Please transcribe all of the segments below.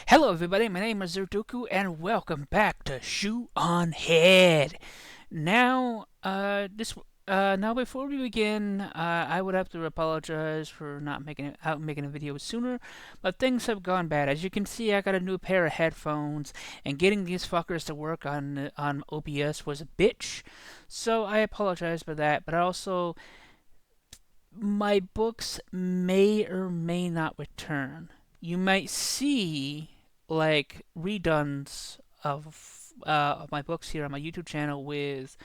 Hello everybody, my name is Zerduku and welcome back to ShoeOnHead. Now, now before we begin, I would have to apologize for not making a video sooner, but things have gone bad. As you can see, I got a new pair of headphones, and getting these fuckers to work on OBS was a bitch. So I apologize for that, but also my books may or may not return. You might see like reduns of my books here on my YouTube channel with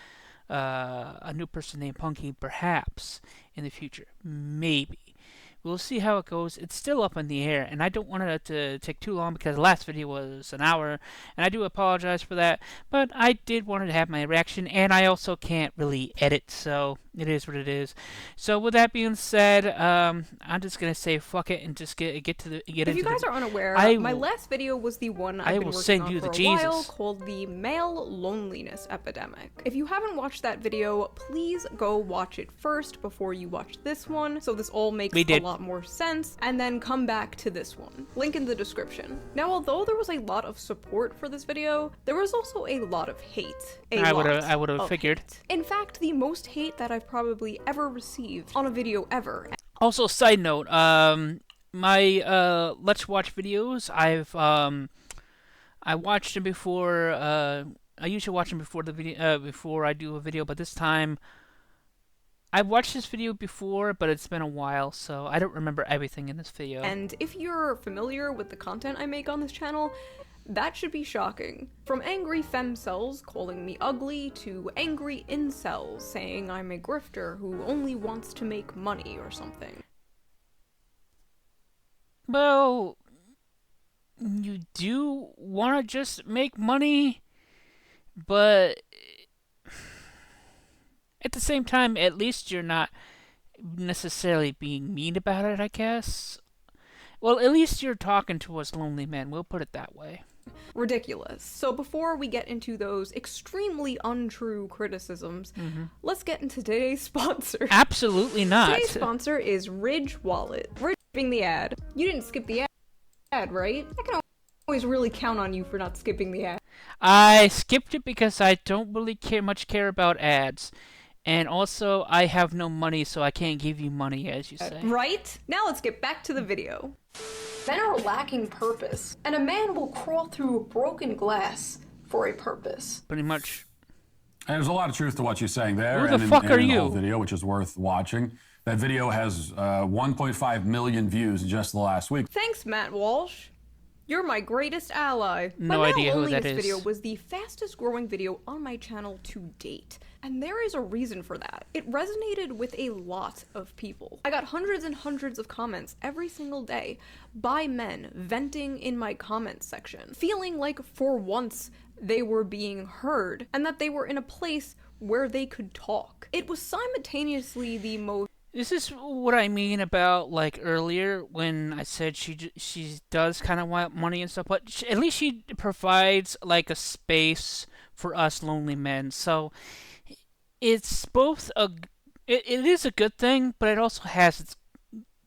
a new person named Punky, perhaps in the future, maybe. We'll see how it goes. It's still up in the air, and I don't want it to take too long because the last video was an hour, and I do apologize for that. But I did want to have my reaction, and I also can't really edit, so it is what it is. So with that being said, I'm just gonna say fuck it and just get into the. If you guys are unaware, my last video was the one I've been working on for a while, called the male loneliness epidemic. If you haven't watched that video, please go watch it first before you watch this one, so this all makes a lot more sense, and then come back to this one. Link in the description. Now, although there was a lot of support for this video, there was also a lot of hate. I would have figured. Hate. In fact, the most hate that I've probably ever received on a video ever. Also, side note, my Let's Watch videos, I watched them before. I usually watch them before the video, before I do a video, but this time I've watched this video before, but it's been a while, so I don't remember everything in this video. And if you're familiar with the content I make on this channel, that should be shocking. From angry femcels calling me ugly to angry incels saying I'm a grifter who only wants to make money or something. Well, you do want to just make money, but at the same time, at least you're not necessarily being mean about it, I guess. Well, at least you're talking to us lonely men, we'll put it that way. Ridiculous. So before we get into those extremely untrue criticisms, let's get into today's sponsor. Absolutely not. Today's sponsor is Ridge Wallet. Ridge skipping the ad. You didn't skip the ad, right? I can always really count on you for not skipping the ad. I skipped it because I don't really much care about ads. And also, I have no money, so I can't give you money, as you say. Right? Now let's get back to the video. Men are lacking purpose, and a man will crawl through broken glass for a purpose. Pretty much. And there's a lot of truth to what you're saying there. Who the fuck are you? The whole video, which is worth watching. That video has 1.5 million views in just the last week. Thanks, Matt Walsh. You're my greatest ally. No idea who that is. This video was the fastest growing video on my channel to date. And there is a reason for that. It resonated with a lot of people. I got hundreds and hundreds of comments every single day by men venting in my comments section, feeling like for once they were being heard and that they were in a place where they could talk. It was simultaneously the most. This is what I mean about, like, earlier when I said she does kind of want money and stuff, but at least she provides, like, a space for us lonely men. So it's both it is a good thing, but it also has its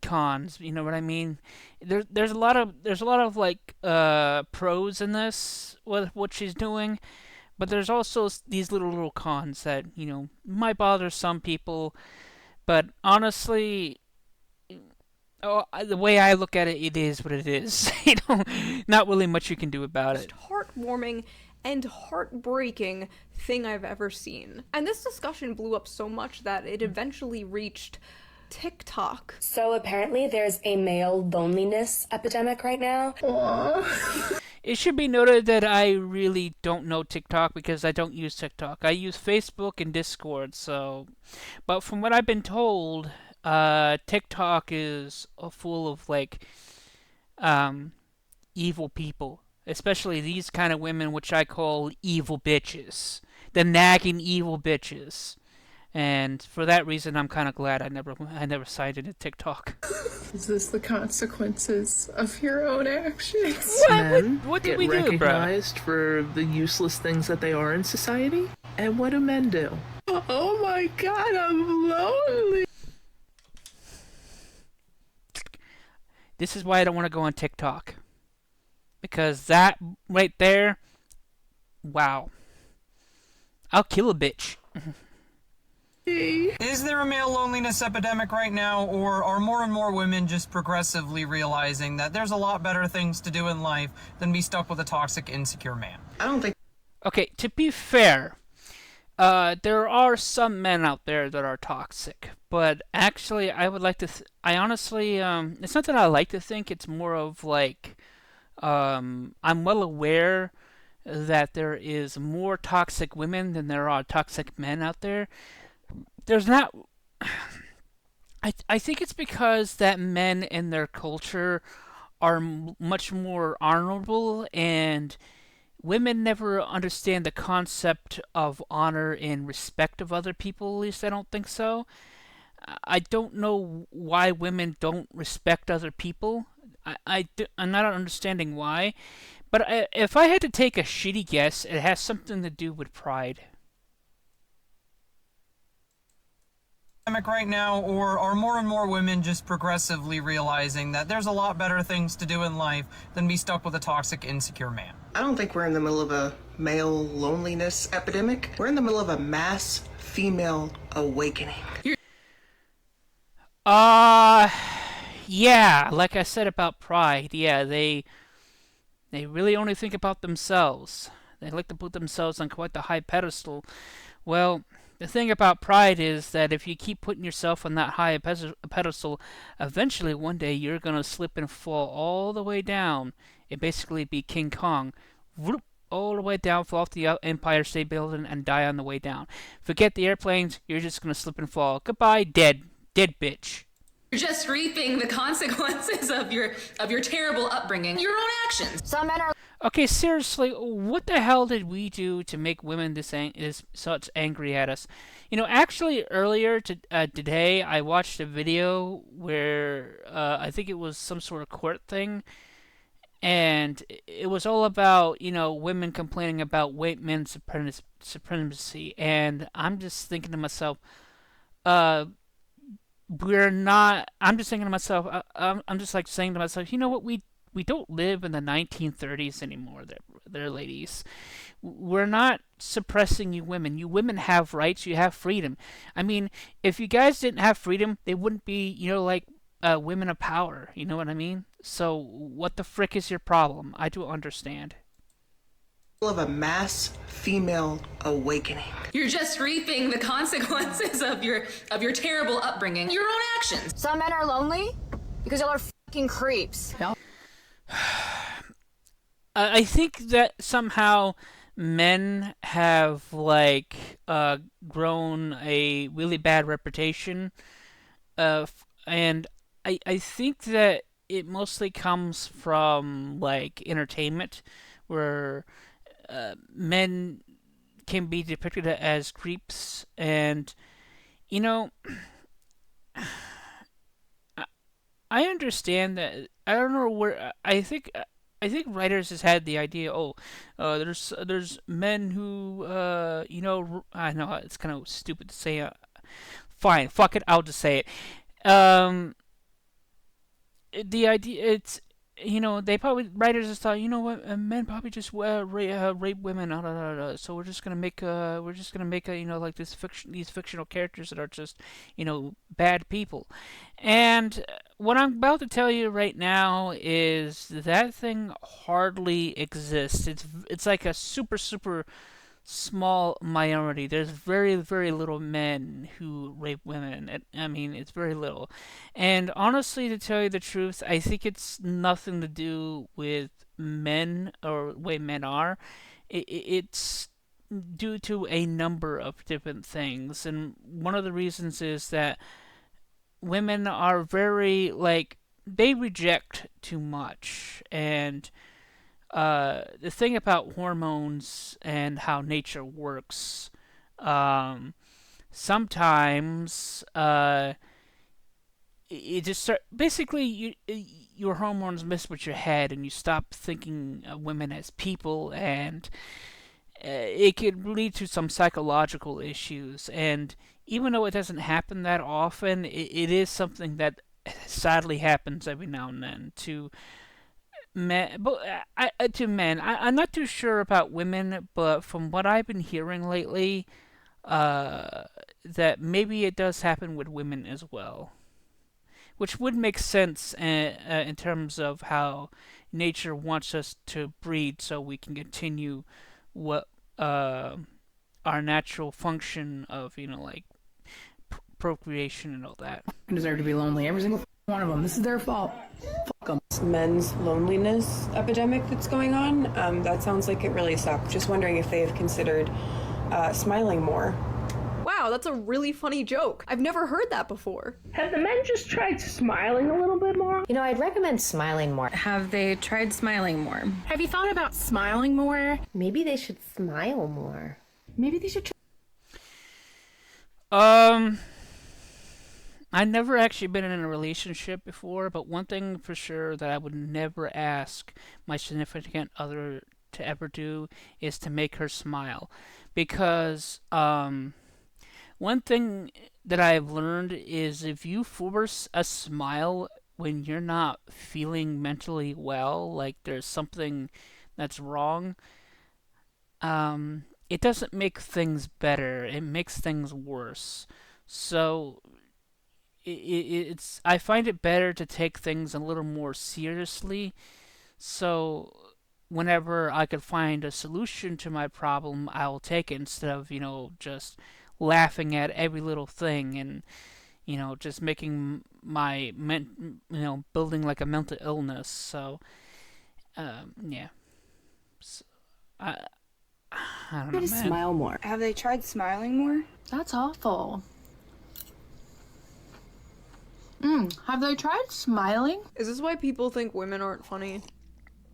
cons. You know what I mean? There's a lot of like pros in this with what she's doing, but there's also these little cons that, you know, might bother some people. But honestly, the way I look at it, it is what it is. You know, not really much you can do about it. Heartwarming and heartbreaking thing I've ever seen. And this discussion blew up so much that it eventually reached TikTok. So apparently there's a male loneliness epidemic right now. It should be noted that I really don't know TikTok because I don't use TikTok. I use Facebook and Discord, so. But from what I've been told, TikTok is full of, like, evil people. Especially these kind of women, which I call evil bitches. The nagging evil bitches. And for that reason, I'm kind of glad I never signed into TikTok. Is this the consequences of your own actions? What did we do, recognized for the useless things that they are in society? And what do men do? Oh my god, I'm lonely. This is why I don't want to go on TikTok. because that right there, wow, I'll kill a bitch. Is there a male loneliness epidemic right now, or are more and more women just progressively realizing that there's a lot better things to do in life than be stuck with a toxic, insecure man? I don't think. Okay, to be fair, there are some men out there that are toxic, but actually, I would like to. I honestly, it's not that I like to think. It's more of like, I'm well aware that there is more toxic women than there are toxic men out there. There's not. I think it's because that men in their culture are much more honorable, and women never understand the concept of honor and respect of other people. At least I don't think so. I don't know why women don't respect other people. I'm not understanding why. But if I had to take a shitty guess, it has something to do with pride. Right now, or are more and more women just progressively realizing that there's a lot better things to do in life than be stuck with a toxic, insecure man? I don't think we're in the middle of a male loneliness epidemic. We're in the middle of a mass female awakening. Yeah, like I said about pride, yeah, they really only think about themselves. They like to put themselves on quite the high pedestal. Well, the thing about pride is that if you keep putting yourself on that high pedestal, eventually one day you're going to slip and fall all the way down and basically be King Kong. Whoop, all the way down, fall off the Empire State Building and die on the way down. Forget the airplanes, you're just going to slip and fall. Goodbye, dead. Dead bitch. You're just reaping the consequences of your terrible upbringing, your own actions. Some men are. Okay, seriously, what the hell did we do to make women this such angry at us? You know, actually, earlier today, I watched a video where I think it was some sort of court thing, and it was all about, you know, women complaining about white men's supremacy, and I'm just thinking to myself, we're not. I'm just thinking to myself. I'm just like saying to myself, you know what? We don't live in the 1930s anymore. There, ladies. We're not suppressing you women. You women have rights. You have freedom. I mean, if you guys didn't have freedom, they wouldn't be, you know, like women of power. You know what I mean? So what the frick is your problem? I don't understand. Of a mass female awakening. You're just reaping the consequences of your terrible upbringing, your own actions. Some men are lonely because y'all are fucking creeps. I think that somehow men have like grown a really bad reputation, and I think that it mostly comes from like entertainment, where men can be depicted as creeps, and you know, I understand that. I don't know where. I think writers has had the idea. Oh, there's men who you know. I know it's kind of stupid to say. Fine, fuck it. I'll just say it. The idea, it's, you know, they probably, writers just thought, you know what, men probably just rape women, so we're just gonna make you know, like these fictional characters that are just, you know, bad people. And what I'm about to tell you right now is that thing hardly exists. It's like a super small minority. There's very little men who rape women. I mean, it's very little. And honestly, to tell you the truth, I think it's nothing to do with men or the way men are. It's due to a number of different things. And one of the reasons is that women are very, like, they reject too much. And the thing about hormones and how nature works, sometimes it just basically your hormones mess with your head, and you stop thinking of women as people, and it could lead to some psychological issues. And even though it doesn't happen that often, it is something that sadly happens every now and then to men, but to men, I'm not too sure about women, but from what I've been hearing lately, that maybe it does happen with women as well, which would make sense in terms of how nature wants us to breed, so we can continue what our natural function of like procreation and all that. Deserve to be lonely. Every single one of them. This is their fault. Fuck them. Men's loneliness epidemic that's going on. That sounds like it really sucks. Just wondering if they've considered smiling more. Wow, that's a really funny joke. I've never heard that before. Have the men just tried smiling a little bit more? You know, I'd recommend smiling more. Have they tried smiling more? Have you thought about smiling more? Maybe they should smile more. Maybe they should try. I've never actually been in a relationship before, but one thing for sure that I would never ask my significant other to ever do is to make her smile. Because one thing that I've learned is if you force a smile when you're not feeling mentally well, like there's something that's wrong, it doesn't make things better. It makes things worse. So I find it better to take things a little more seriously. So whenever I could find a solution to my problem, I'll take it instead of, just laughing at every little thing and, just making my, building like a mental illness. So, yeah. So, I don't know, man. Smile more. Have they tried smiling more? That's awful. Have they tried smiling? Is this why people think women aren't funny?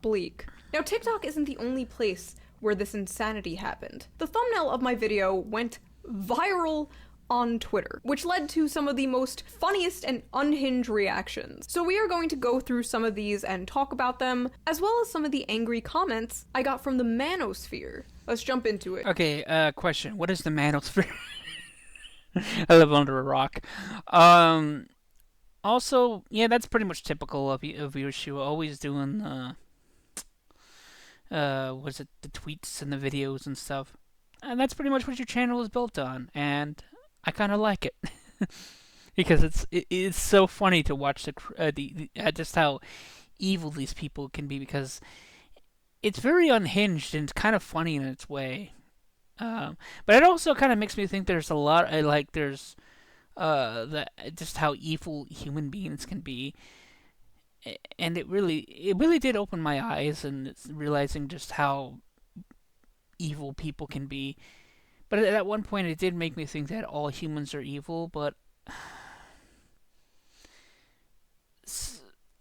Bleak. Now, TikTok isn't the only place where this insanity happened. The thumbnail of my video went viral on Twitter, which led to some of the most funniest and unhinged reactions. So we are going to go through some of these and talk about them, as well as some of the angry comments I got from the manosphere. Let's jump into it. Okay, question. What is the manosphere? I live under a rock. Also, yeah, that's pretty much typical of your show. Always doing the the tweets and the videos and stuff. And that's pretty much what your channel is built on, and I kind of like it because it's so funny to watch the just how evil these people can be, because it's very unhinged and it's kind of funny in its way. But it also kind of makes me think there's a lot there's just how evil human beings can be, and it really did open my eyes, and it's realizing just how evil people can be. But at one point it did make me think that all humans are evil, but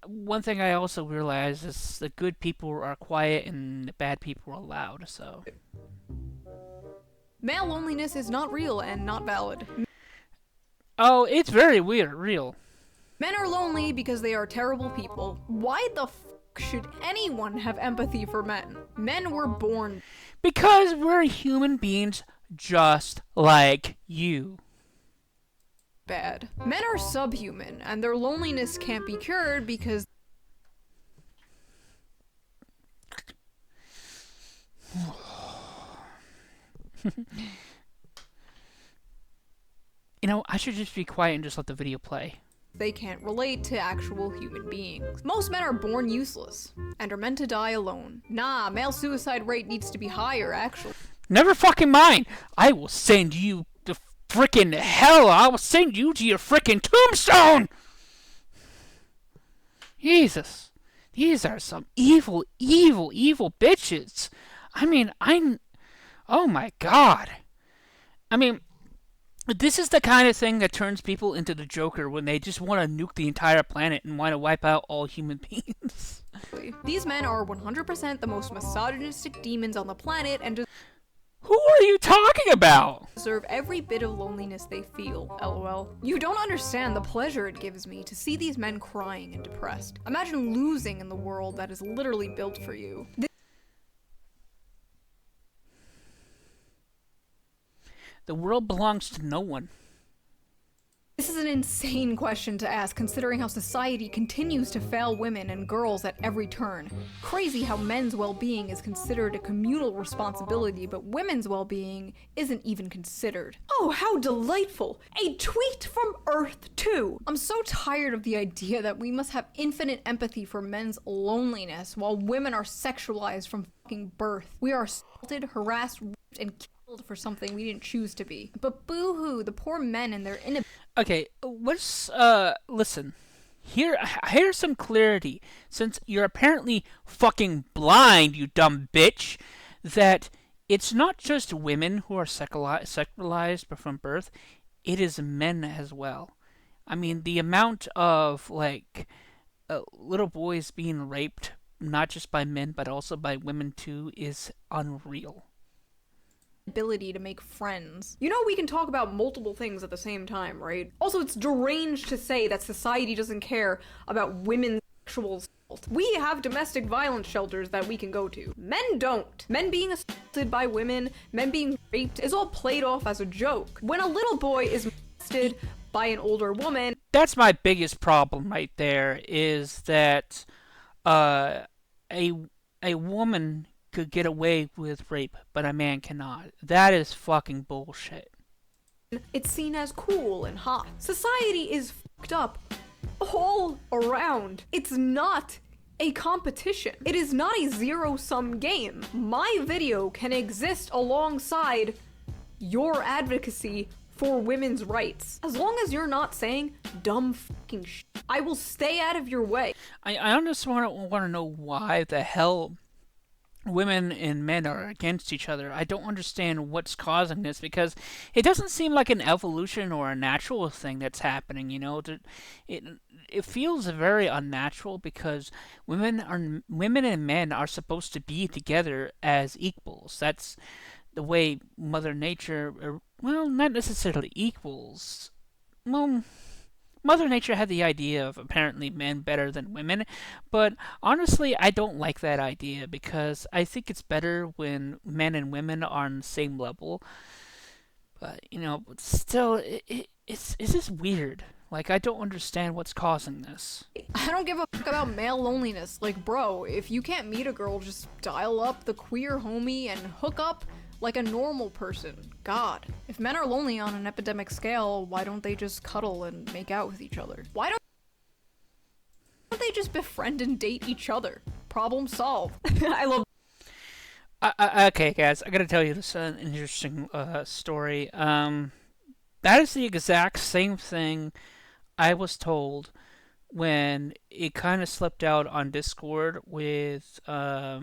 one thing I also realized is the good people are quiet and the bad people are loud, so. Male loneliness is not real and not valid. Oh, it's very weird, real. Men are lonely because they are terrible people. Why the f should anyone have empathy for men? Men were born. Because we're human beings just like you. Bad. Men are subhuman, and their loneliness can't be cured because... I should just be quiet and just let the video play. They can't relate to actual human beings. Most men are born useless and are meant to die alone. Nah, male suicide rate needs to be higher, actually. Never fucking mind. I will send you to frickin' hell. I will send you to your frickin' tombstone. Jesus. These are some evil, evil, evil bitches. I mean, oh my god. I mean, this is the kind of thing that turns people into the Joker when they just want to nuke the entire planet and want to wipe out all human beings. These men are 100% the most misogynistic demons on the planet and who are you talking about? Deserve every bit of loneliness they feel, lol. You don't understand the pleasure it gives me to see these men crying and depressed. Imagine losing in the world that is literally built for you. The world belongs to no one. This is an insane question to ask, considering how society continues to fail women and girls at every turn. Crazy how men's well-being is considered a communal responsibility, but women's well-being isn't even considered. Oh, how delightful! A tweet from Earth 2! I'm so tired of the idea that we must have infinite empathy for men's loneliness, while women are sexualized from fucking birth. We are assaulted, harassed, raped, and killed for something we didn't choose to be. But boo-hoo, the poor men and their inability. Okay, let's, listen. Here's some clarity, since you're apparently fucking blind, you dumb bitch, that it's not just women who are sexualized from birth, it is men as well. I mean, the amount of, like, little boys being raped, not just by men, but also by women too, is unreal. Ability to make friends. You know, we can talk about multiple things at the same time, right? Also, it's deranged to say that society doesn't care about women's sexual assault. We have domestic violence shelters that we can go to. Men don't. Men being assaulted by women, men being raped, is all played off as a joke. When a little boy is molested by an older woman... That's my biggest problem right there, is that a woman could get away with rape, but a man cannot. That is fucking bullshit. It's seen as cool and hot. Society is fucked up all around. It's not a competition. It is not a zero-sum game. My video can exist alongside your advocacy for women's rights. As long as you're not saying dumb fucking shit, I will stay out of your way. I just want to know why the hell women and men are against each other. I don't understand what's causing this, because it doesn't seem like an evolution or a natural thing that's happening, you know. It feels very unnatural, because women and men are supposed to be together as equals. That's the way Mother Nature, well, not necessarily equals. Well, Mother Nature had the idea of apparently men better than women, but honestly, I don't like that idea, because I think it's better when men and women are on the same level. But, you know, still, it's just weird. Like, I don't understand what's causing this. I don't give a fuck about male loneliness. Like, bro, if you can't meet a girl, just dial up the queer homie and hook up like a normal person. God. If men are lonely on an epidemic scale, why don't they just cuddle and make out with each other? Why don't they just befriend and date each other? Problem solved. I love... Okay, guys, I gotta tell you this interesting story. That is the exact same thing I was told when it kind of slipped out on Discord with a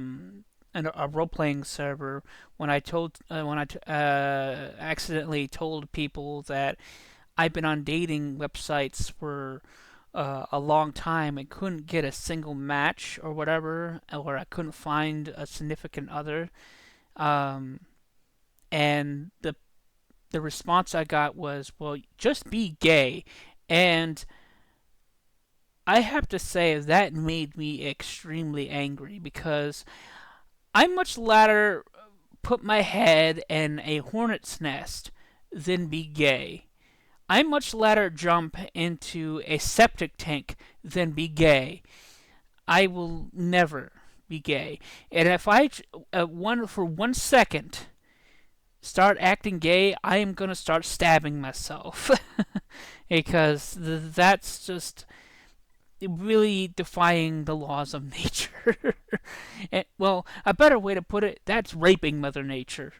role-playing server, when I accidentally told people that I've been on dating websites for a long time and couldn't get a single match or whatever, or I couldn't find a significant other, and the response I got was, well, just be gay. And I have to say that made me extremely angry, because I much rather put my head in a hornet's nest than be gay. I much rather jump into a septic tank than be gay. I will never be gay. And if I, for 1 second, start acting gay, I am going to start stabbing myself. Because that's just really defying the laws of nature. And, well, a better way to put it, that's raping Mother Nature.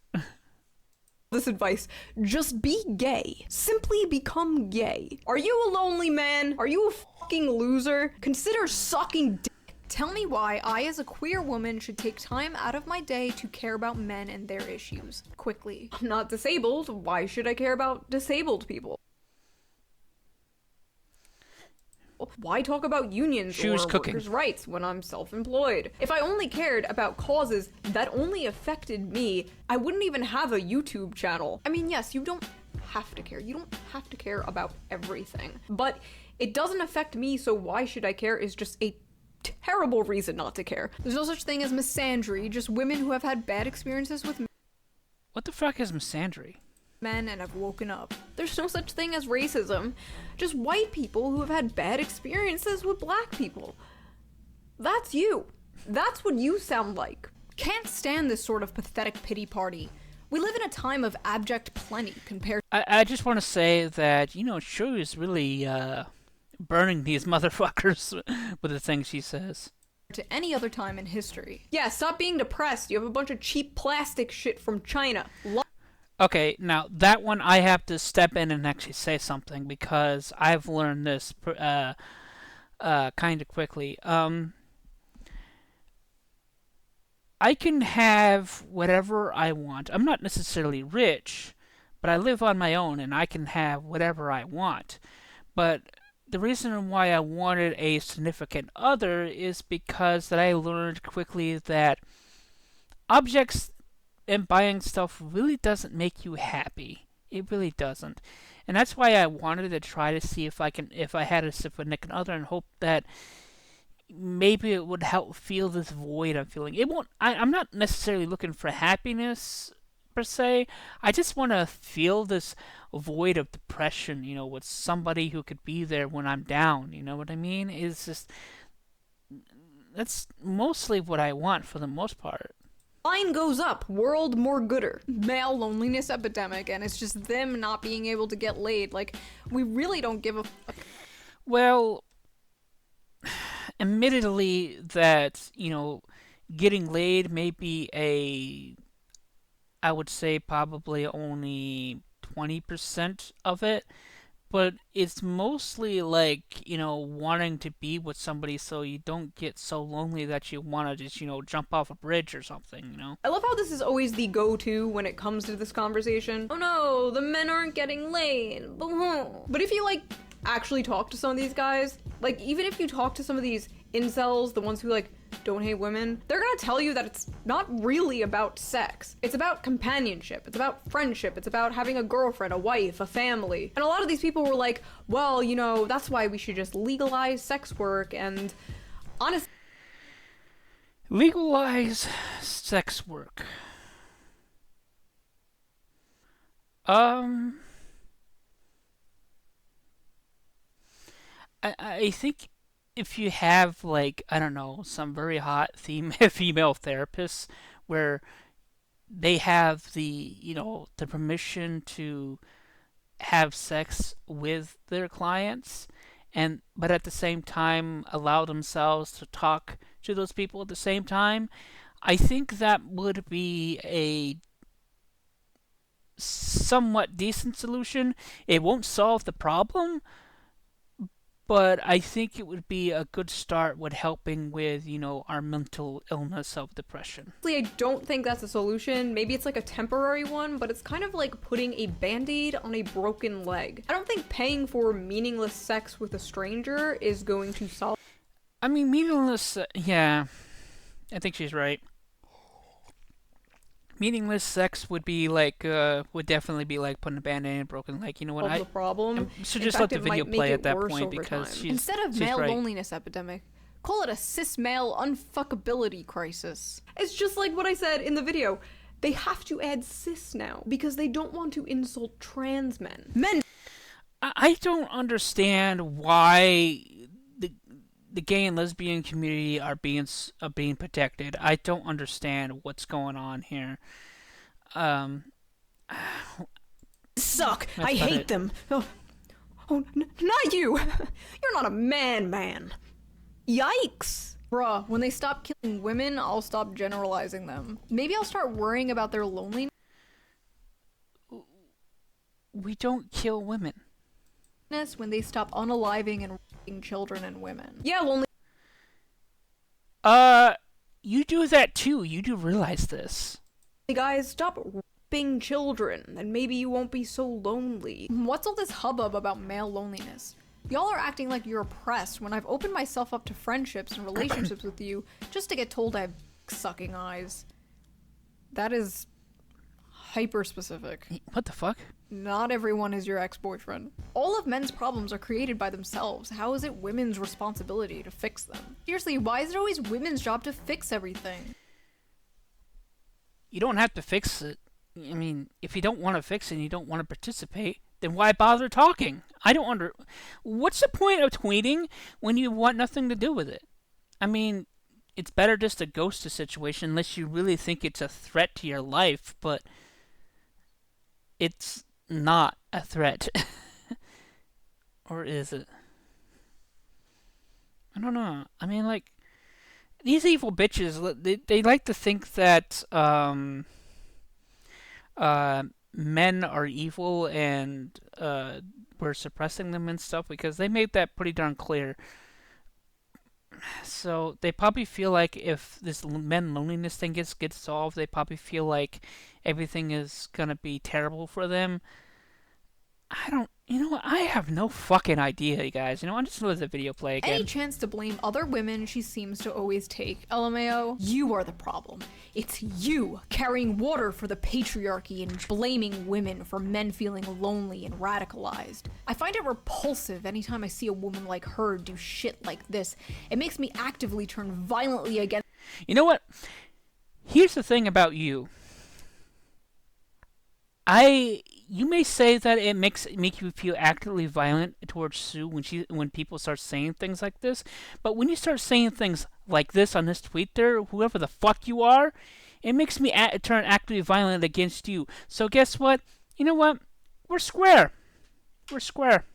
This advice: just be gay. Simply become gay. Are you a lonely man? Are you a fucking loser? Consider sucking dick. Tell me why I, as a queer woman, should take time out of my day to care about men and their issues. Quickly. I'm not disabled. Why should I care about disabled people? Why talk about unions or workers' rights when I'm self-employed? If I only cared about causes that only affected me, I wouldn't even have a YouTube channel. I mean, yes, you don't have to care. You don't have to care about everything. But it doesn't affect me, so why should I care is just a terrible reason not to care. There's no such thing as misandry, just women who have had bad experiences with... What the fuck is misandry? men and have woken up. There's no such thing as racism, just white people who have had bad experiences with black people. That's you. That's what you sound like. Can't stand this sort of pathetic pity party. We live in a time of abject plenty compared. I just want to say that, you know, Shue is really burning these motherfuckers with the things she says. To any other time in history. Yeah, stop being depressed. You have a bunch of cheap plastic shit from China. Okay, now that one I have to step in and actually say something because I've learned this kind of quickly. I can have whatever I want. I'm not necessarily rich, but I live on my own and I can have whatever I want. But the reason why I wanted a significant other is because that I learned quickly that objects and buying stuff really doesn't make you happy. It really doesn't. And that's why I wanted to try to see if I had a significant other and hope that maybe it would help fill this void I'm feeling. It won't. I'm not necessarily looking for happiness per se. I just want to feel this void of depression, you know, with somebody who could be there when I'm down. You know what I mean? It's just that's mostly what I want for the most part. Line goes up, world more gooder. Male loneliness epidemic, and it's just them not being able to get laid. Like, we really don't give a fuck. Well, admittedly that, you know, getting laid may be I would say probably only 20% of it, but it's mostly like, you know, wanting to be with somebody so you don't get so lonely that you want to just, you know, jump off a bridge or something, you know? I love how this is always the go-to when it comes to this conversation. Oh no, the men aren't getting laid. But if you, like, actually talk to some of these guys, like, even if you talk to some of these incels, the ones who, like, don't hate women, they're gonna tell you that it's not really about sex. It's about companionship. It's about friendship. It's about having a girlfriend, a wife, a family. And a lot of these people were like, well, you know, that's why we should just legalize sex work, and honestly... Legalize sex work. I think if you have, like, I don't know, some very hot female therapists where they have the, you know, the permission to have sex with their clients, but at the same time allow themselves to talk to those people at the same time, I think that would be a somewhat decent solution. It won't solve the problem, but I think it would be a good start with helping with, you know, our mental illness of depression. I don't think that's a solution. Maybe it's like a temporary one, but it's kind of like putting a band-aid on a broken leg. I don't think paying for meaningless sex with a stranger is going to solve... I mean, meaningless... yeah, I think she's right. Meaningless sex would be like, would definitely be like putting a band-aid on a broken leg. You know what? The problem. So just let the video play at that point because instead of male loneliness epidemic, call it a cis male unfuckability crisis. It's just like what I said in the video. They have to add cis now because they don't want to insult trans men. I don't understand why the gay and lesbian community are being protected. I don't understand what's going on here. Suck. I hate them. Oh, not you. You're not a man. Yikes. Bruh, when they stop killing women, I'll stop generalizing them. Maybe I'll start worrying about their loneliness. We don't kill women. When they stop unaliving and raping children and women. Yeah, lonely. You do that too. You do realize this. Guys, stop raping children, and maybe you won't be so lonely. What's all this hubbub about male loneliness? Y'all are acting like you're oppressed when I've opened myself up to friendships and relationships with you just to get told I have sucking eyes. That is hyper-specific. What the fuck? Not everyone is your ex-boyfriend. All of men's problems are created by themselves. How is it women's responsibility to fix them? Seriously, why is it always women's job to fix everything? You don't have to fix it. I mean, if you don't want to fix it and you don't want to participate, then why bother talking? I don't What's the point of tweeting when you want nothing to do with it? I mean, it's better just to ghost the situation unless you really think it's a threat to your life, but it's not a threat. Or is it? I don't know. I mean, like, these evil bitches, they like to think that men are evil and we're suppressing them and stuff, because they made that pretty darn clear. So they probably feel like if this men loneliness thing gets solved, they probably feel like everything is gonna be terrible for them. You know what? I have no fucking idea, you guys. You know, I'm just gonna let the video play again. Any chance to blame other women she seems to always take. LMAO, you are the problem. It's you carrying water for the patriarchy and blaming women for men feeling lonely and radicalized. I find it repulsive anytime I see a woman like her do shit like this. It makes me actively turn violently against. You know what? Here's the thing about you. You may say that it make you feel actively violent towards Sue when people start saying things like this, but when you start saying things like this on this tweet there, whoever the fuck you are, it makes me turn actively violent against you. So guess what? You know what? We're square. We're square.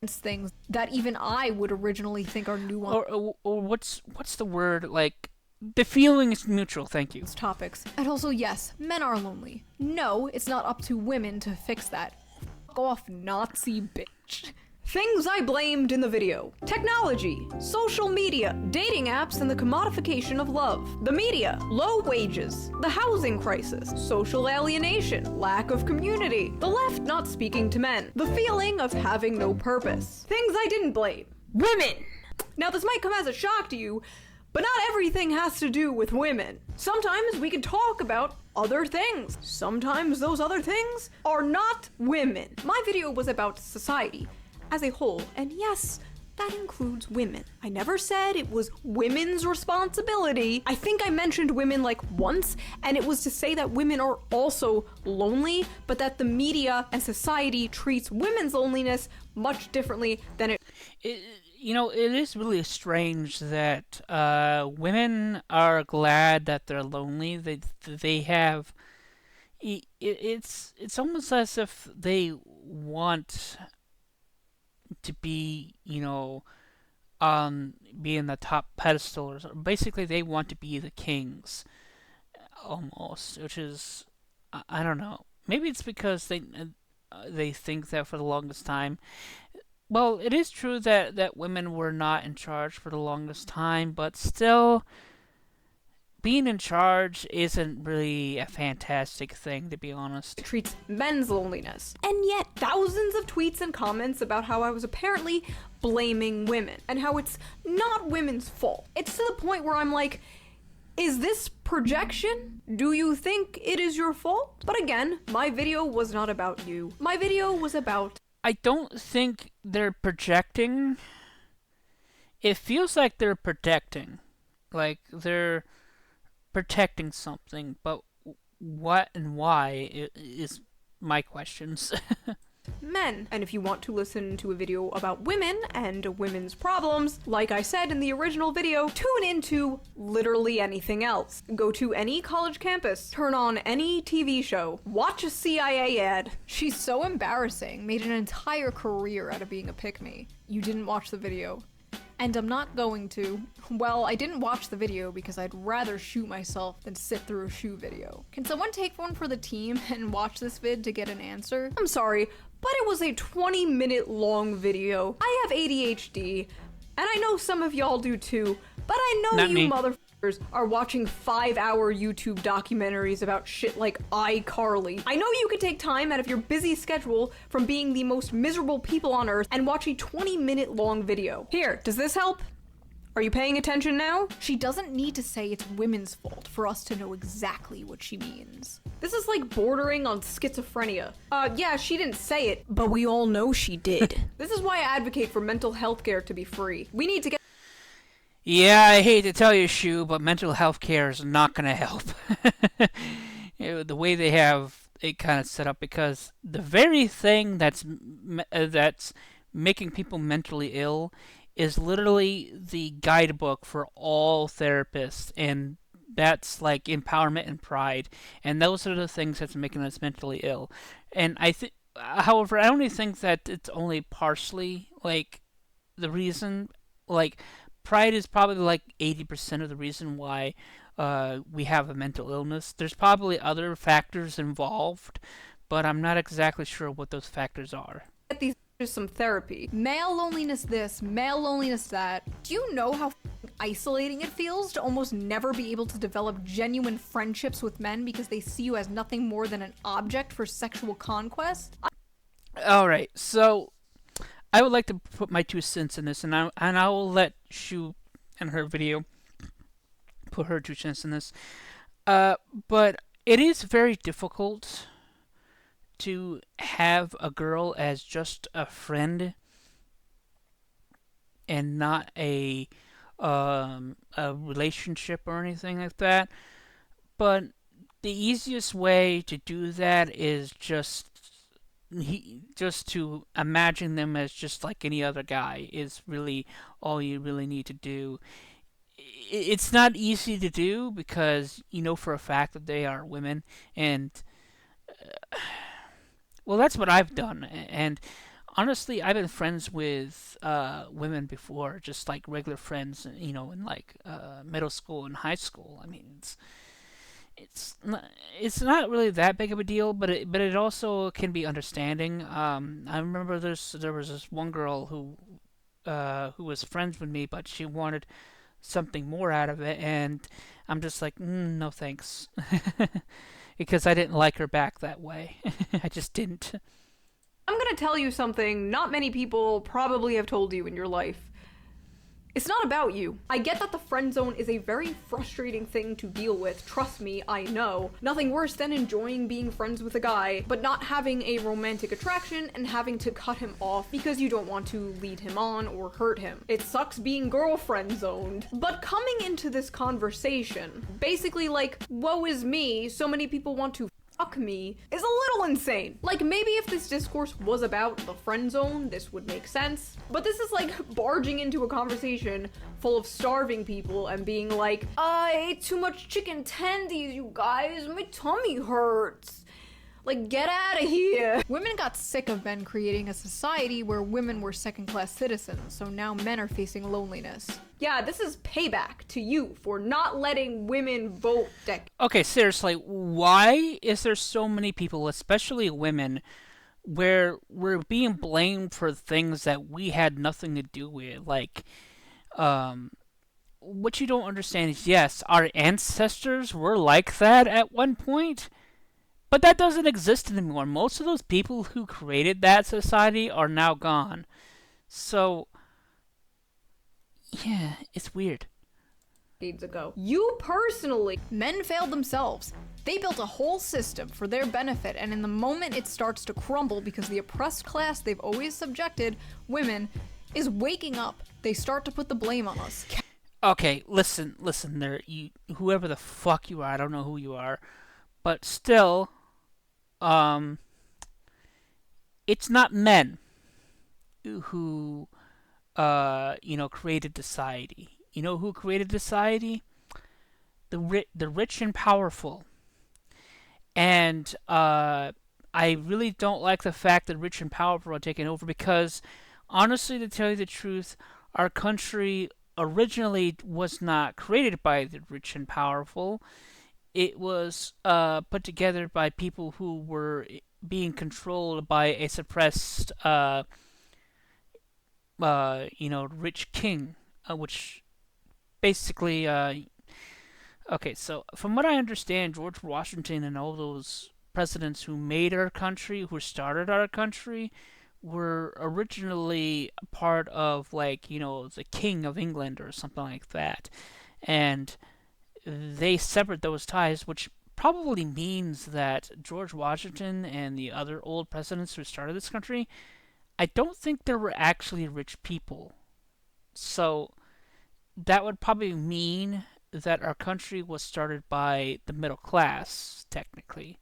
Things that even I would originally think are nuanced. Or what's the word, like? The feeling is neutral, thank you. Topics. And also, yes, men are lonely. No, it's not up to women to fix that. Fuck off, Nazi bitch. Things I blamed in the video. Technology, social media, dating apps and the commodification of love. The media, low wages, the housing crisis, social alienation, lack of community, the left not speaking to men, the feeling of having no purpose. Things I didn't blame. Women! Now this might come as a shock to you, but not everything has to do with women. Sometimes we can talk about other things. Sometimes those other things are not women. My video was about society as a whole, and yes, that includes women. I never said it was women's responsibility. I think I mentioned women like once, and it was to say that women are also lonely, but that the media and society treats women's loneliness much differently than it. You know, it is really strange that women are glad that they're lonely. They have. It's almost as if they want to be, you know, be in the top pedestal, or something. Basically, they want to be the kings, almost. Which is, I don't know. Maybe it's because they think that for the longest time. Well, it is true that women were not in charge for the longest time, but still, being in charge isn't really a fantastic thing, to be honest. It treats men's loneliness. And yet, thousands of tweets and comments about how I was apparently blaming women, and how it's not women's fault. It's to the point where I'm like, is this projection? Do you think it is your fault? But again, my video was not about you. My video was about... I don't think they're projecting. It feels like they're protecting. Like they're protecting something, but what and why is my questions. Men. And if you want to listen to a video about women and women's problems, like I said in the original video, tune into literally anything else. Go to any college campus, turn on any TV show, watch a CIA ad. She's so embarrassing, made an entire career out of being a pick-me. You didn't watch the video. And I'm not going to. Well, I didn't watch the video because I'd rather shoot myself than sit through a shoe video. Can someone take one for the team and watch this vid to get an answer? I'm sorry, but it was a 20-minute long video. I have ADHD, and I know some of y'all do too, but I know you motherfuckers are watching 5-hour YouTube documentaries about shit like iCarly. I know you could take time out of your busy schedule from being the most miserable people on earth and watch a 20-minute long video. Here, does this help? Are you paying attention now? She doesn't need to say it's women's fault for us to know exactly what she means. This is like bordering on schizophrenia. Yeah, she didn't say it, but we all know she did. This is why I advocate for mental health care to be free. We need to get... Yeah, I hate to tell you, Shoe, but mental health care is not going to help. The way they have it kind of set up, because the very thing that's making people mentally ill is literally the guidebook for all therapists, and that's like empowerment and pride, and those are the things that's making us mentally ill. And I think, however, I only think that it's only partially like the reason. Like, pride is probably like 80% of the reason why we have a mental illness. There's probably other factors involved, but I'm not exactly sure what those factors are. Get these some therapy. Male loneliness this, male loneliness that. Do you know how isolating it feels to almost never be able to develop genuine friendships with men because they see you as nothing more than an object for sexual conquest? Alright, so I would like to put my 2 cents in this, and I will let Shue in her video put her 2 cents in this. But it is very difficult to have a girl as just a friend and not a relationship or anything like that. But the easiest way to do that is just to imagine them as just like any other guy is really all you really need to do. It's not easy to do because you know for a fact that they are women, and well, that's what I've done. And honestly, I've been friends with women before, just like regular friends, you know, in like middle school and high school. I mean, it's not really that big of a deal, but it also can be understanding. I remember there was this one girl who was friends with me, but she wanted something more out of it, and I'm just like, no thanks. Because I didn't like her back that way. I just didn't. I'm gonna tell you something not many people probably have told you in your life. It's not about you. I get that the friend zone is a very frustrating thing to deal with. Trust me, I know. Nothing worse than enjoying being friends with a guy, but not having a romantic attraction and having to cut him off because you don't want to lead him on or hurt him. It sucks being girlfriend zoned. But coming into this conversation, basically like, woe is me, so many people want to fuck me, is a little insane. Like, maybe if this discourse was about the friend zone, this would make sense. But this is like barging into a conversation full of starving people and being like, I ate too much chicken tendies, you guys, my tummy hurts. Like, get out of here. Women got sick of men creating a society where women were second-class citizens, so now men are facing loneliness. Yeah, this is payback to you for not letting women vote. Okay, seriously, why is there so many people, especially women, where we're being blamed for things that we had nothing to do with? Like, what you don't understand is, yes, our ancestors were like that at one point, but that doesn't exist anymore. Most of those people who created that society are now gone. So, yeah, it's weird. Decades ago. You personally, men failed themselves. They built a whole system for their benefit, and in the moment it starts to crumble because the oppressed class they've always subjected, women, is waking up. They start to put the blame on us. Okay, listen there, you, whoever the fuck you are, I don't know who you are, but still, it's not men who, created society. You know who created society? The rich and powerful. And I really don't like the fact that rich and powerful are taking over, because honestly, to tell you the truth, our country originally was not created by the rich and powerful. It was put together by people who were being controlled by a suppressed, rich king, which basically, okay, so from what I understand, George Washington and all those presidents who made our country, who started our country, were originally part of, like, the King of England or something like that. And they severed those ties, which probably means that George Washington and the other old presidents who started this country, I don't think they were actually rich people. So that would probably mean that our country was started by the middle class, technically.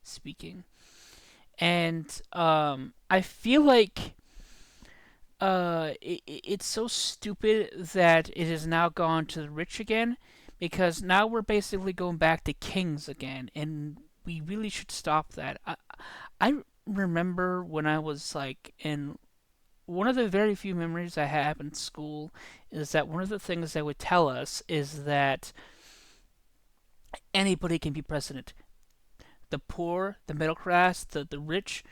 speaking. And I feel like it's so stupid that it has now gone to the rich again, because now we're basically going back to kings again, and we really should stop that. I remember when I was like in one of the very few memories I have in school is that one of the things they would tell us is that anybody can be president. The poor, the middle class, the rich,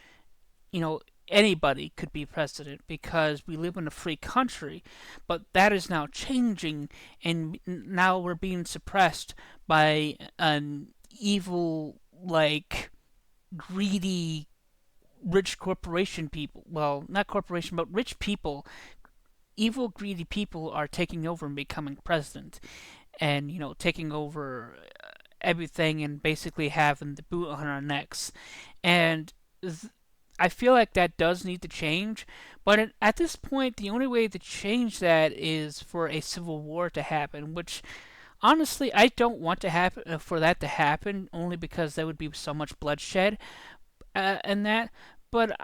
anybody could be president because we live in a free country. But that is now changing, and now we're being suppressed by an evil, greedy, rich corporation people. Well, not corporation, but rich people. Evil, greedy people are taking over and becoming president, and taking over everything and basically having the boot on our necks. And I feel like that does need to change, but at this point, the only way to change that is for a civil war to happen, which honestly I don't want to happen for that to happen, only because there would be so much bloodshed and that. But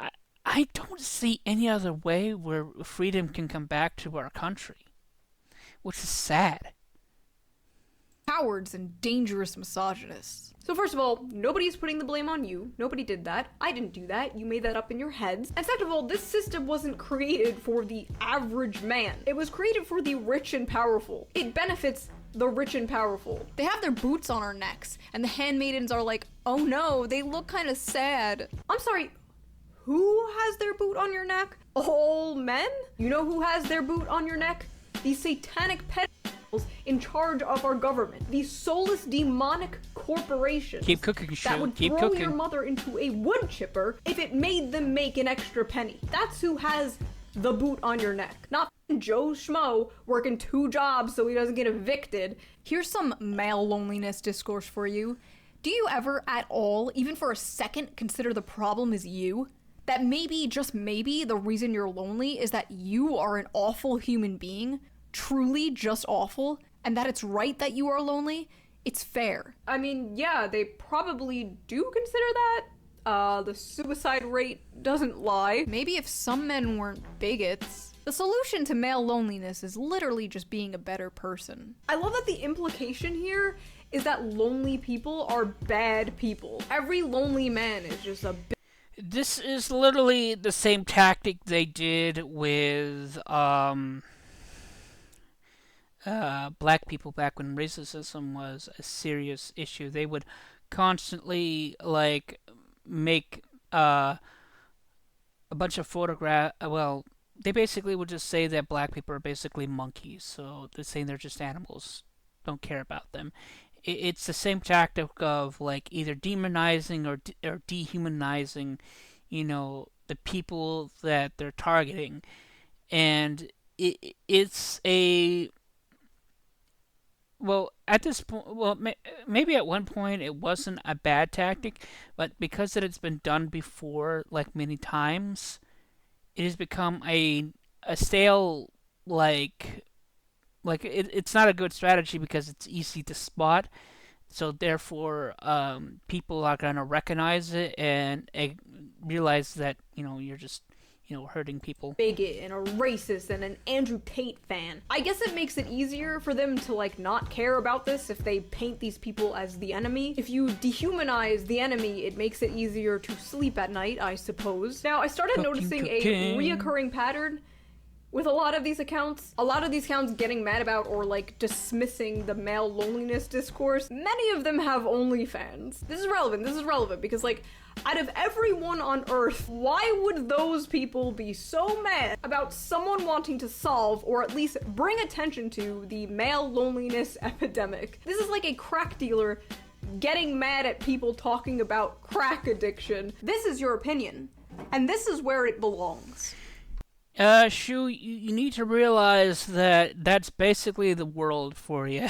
I don't see any other way where freedom can come back to our country, which is sad. Cowards and dangerous misogynists. So first of all, nobody's putting the blame on you. Nobody did that. I didn't do that. You made that up in your heads. And second of all, this system wasn't created for the average man. It was created for the rich and powerful. It benefits the rich and powerful. They have their boots on our necks, and the handmaidens are like, oh no, they look kind of sad. I'm sorry, who has their boot on your neck? All men? You know who has their boot on your neck? The satanic pedophiles in charge of our government. The soulless demonic corporations. Keep cooking, Shue. That would Keep throw cooking. your mother into a wood chipper if it made them make an extra penny. That's who has the boot on your neck. Not Joe Schmo working 2 jobs so he doesn't get evicted. Here's some male loneliness discourse for you. Do you ever at all, even for a second, consider the problem is you? That maybe, just maybe, the reason you're lonely is that you are an awful human being, truly just awful, and that it's right that you are lonely? It's fair. I mean, yeah, they probably do consider that. The suicide rate doesn't lie. Maybe if some men weren't bigots. The solution to male loneliness is literally just being a better person. I love that the implication here is that lonely people are bad people. Every lonely man is just a This is literally the same tactic they did with black people back when racism was a serious issue. They would constantly make a bunch of they basically would just say that black people are basically monkeys, so they're saying they're just animals, don't care about them. It's the same tactic of either demonizing or dehumanizing, the people that they're targeting, and it's a at this point, maybe at one point it wasn't a bad tactic, but because it's been done before many times, it has become a stale it's not a good strategy because it's easy to spot. So therefore, people are gonna recognize it and realize that you're just hurting people. Bigot and a racist and an Andrew Tate fan. I guess it makes it easier for them to not care about this if they paint these people as the enemy. If you dehumanize the enemy, it makes it easier to sleep at night, I suppose. Now, I started noticing a reoccurring pattern with a lot of these accounts. A lot of these accounts getting mad about or dismissing the male loneliness discourse. Many of them have OnlyFans. This is relevant because out of everyone on Earth, why would those people be so mad about someone wanting to solve or at least bring attention to the male loneliness epidemic? This is like a crack dealer getting mad at people talking about crack addiction. This is your opinion, and this is where it belongs. Shue, you need to realize that that's basically the world for you.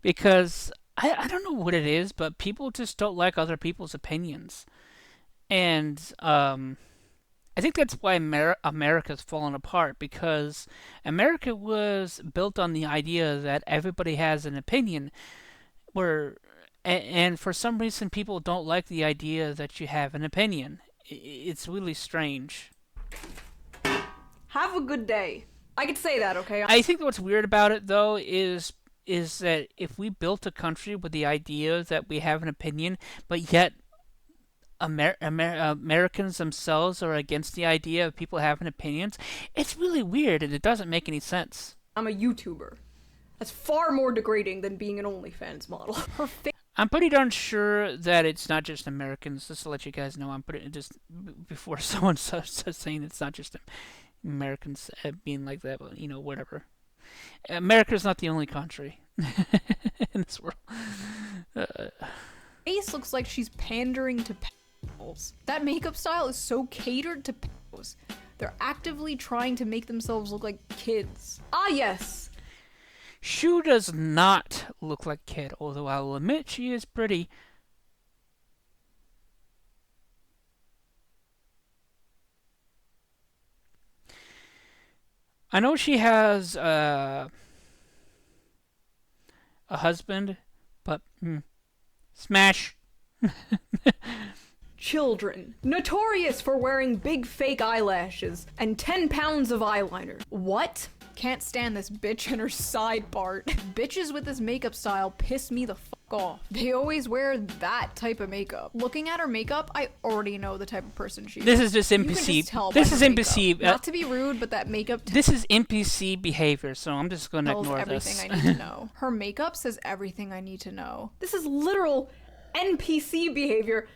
Because I don't know what it is, but people just don't like other people's opinions. And I think that's why America's fallen apart, because America was built on the idea that everybody has an opinion, where and for some reason people don't like the idea that you have an opinion. It's really strange. Have a good day. I could say that, okay? I think what's weird about it, though, is that if we built a country with the idea that we have an opinion, but yet Americans themselves are against the idea of people having opinions, it's really weird and it doesn't make any sense. I'm a YouTuber. That's far more degrading than being an OnlyFans model. I'm pretty darn sure that it's not just Americans. Just to let you guys know, I'm putting it just before someone starts saying it's not just Americans being like that, but whatever. America's not the only country in this world. Face looks like she's pandering to pedos. That makeup style is so catered to pedos. They're actively trying to make themselves look like kids. Ah, yes. Shue does not look like a kid, although I will admit she is pretty. I know she has a husband, but smash. Children, notorious for wearing big fake eyelashes and 10 pounds of eyeliner. What? Can't stand this bitch and her side part. Bitches with this makeup style piss me the fuck off. They always wear that type of makeup. Looking at her makeup, I already know the type of person she is. This is just NPC. This is NPC. Not to be rude, but that makeup. This is NPC behavior, so I'm just gonna ignore this. Everything I need to know. Her makeup says everything I need to know. This is literal NPC behavior.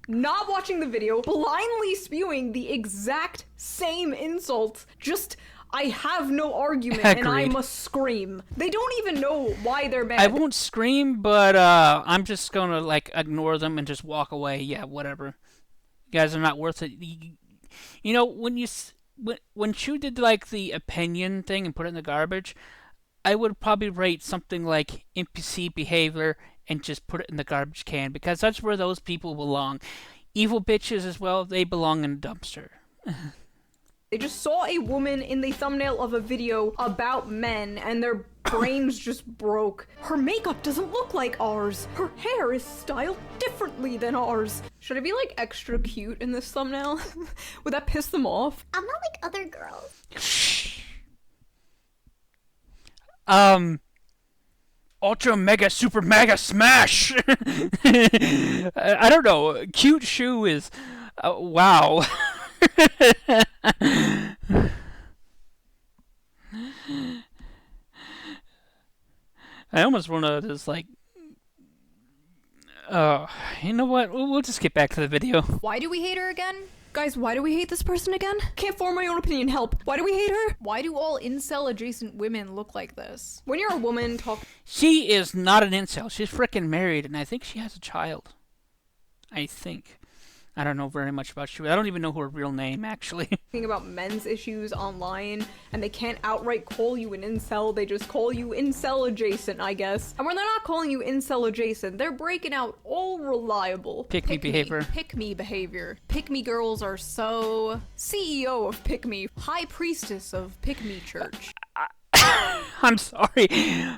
Not watching the video, blindly spewing the exact same insults. Just, I have no argument and I must scream. They don't even know why they're mad. I won't scream, but I'm just gonna ignore them and just walk away. Yeah, whatever. You guys are not worth it. You know, when Shue did the opinion thing and put it in the garbage, I would probably rate something like NPC behavior and just put it in the garbage can, because that's where those people belong. Evil bitches as well, they belong in a dumpster. They just saw a woman in the thumbnail of a video about men and their brains just broke. Her makeup doesn't look like ours. Her hair is styled differently than ours. Should I be extra cute in this thumbnail? Would that piss them off? I'm not like other girls. Ultra mega super mega smash. I don't know. Cute Shue is wow. I almost want to just you know what? We'll just get back to the video. Why do we hate her again? Guys, why do we hate this person again? Can't form my own opinion, help. Why do we hate her? Why do all incel-adjacent women look like this? When you're a woman, She is not an incel. She's freaking married, and I think she has a child. I think. I don't know very much about Shue. I don't even know her real name, actually. Talking about men's issues online, and they can't outright call you an incel, they just call you incel-adjacent, I guess. And when they're not calling you incel-adjacent, they're breaking out all reliable pick-me behavior. Pick-me behavior. Pick-me girls are so... CEO of Pick-me. High priestess of Pick-me church. I'm sorry.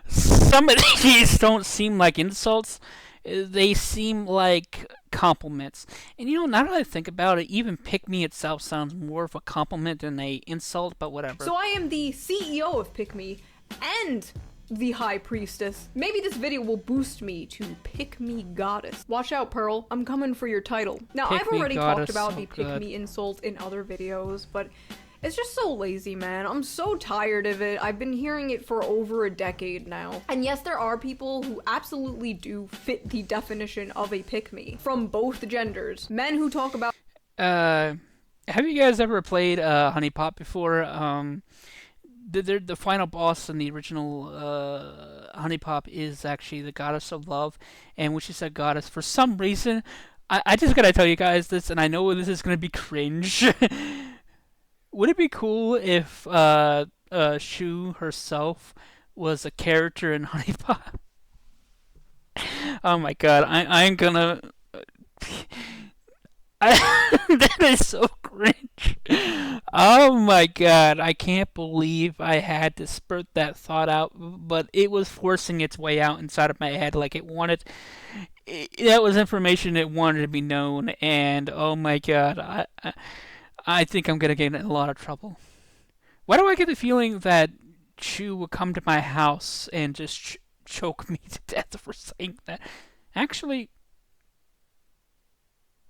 Some of these don't seem like insults. They seem like compliments. And now that I think about it, even Pick Me itself sounds more of a compliment than a insult, but whatever. So I am the CEO of Pick Me and the High Priestess. Maybe this video will boost me to Pick Me Goddess. Watch out, Pearl. I'm coming for your title. Now, I've already talked about the Pick Me insult in other videos, but it's just so lazy, man. I'm so tired of it. I've been hearing it for over a decade now. And yes, there are people who absolutely do fit the definition of a pick-me from both genders. Men who talk about... Have you guys ever played Honey Pot before? The final boss in the original Honey Pot is actually the goddess of love. And when she said goddess, for some reason, I just gotta tell you guys this, and I know this is gonna be cringe. Would it be cool if Shue herself was a character in Honey Pot? Oh my god, I'm gonna... that is so cringe. cringe. Oh my god, I can't believe I had to spurt that thought out, but it was forcing its way out inside of my head like it wanted. That was information it wanted to be known, and oh my god, I think I'm gonna get in a lot of trouble. Why do I get the feeling that Chew will come to my house and just choke me to death for saying that? Actually,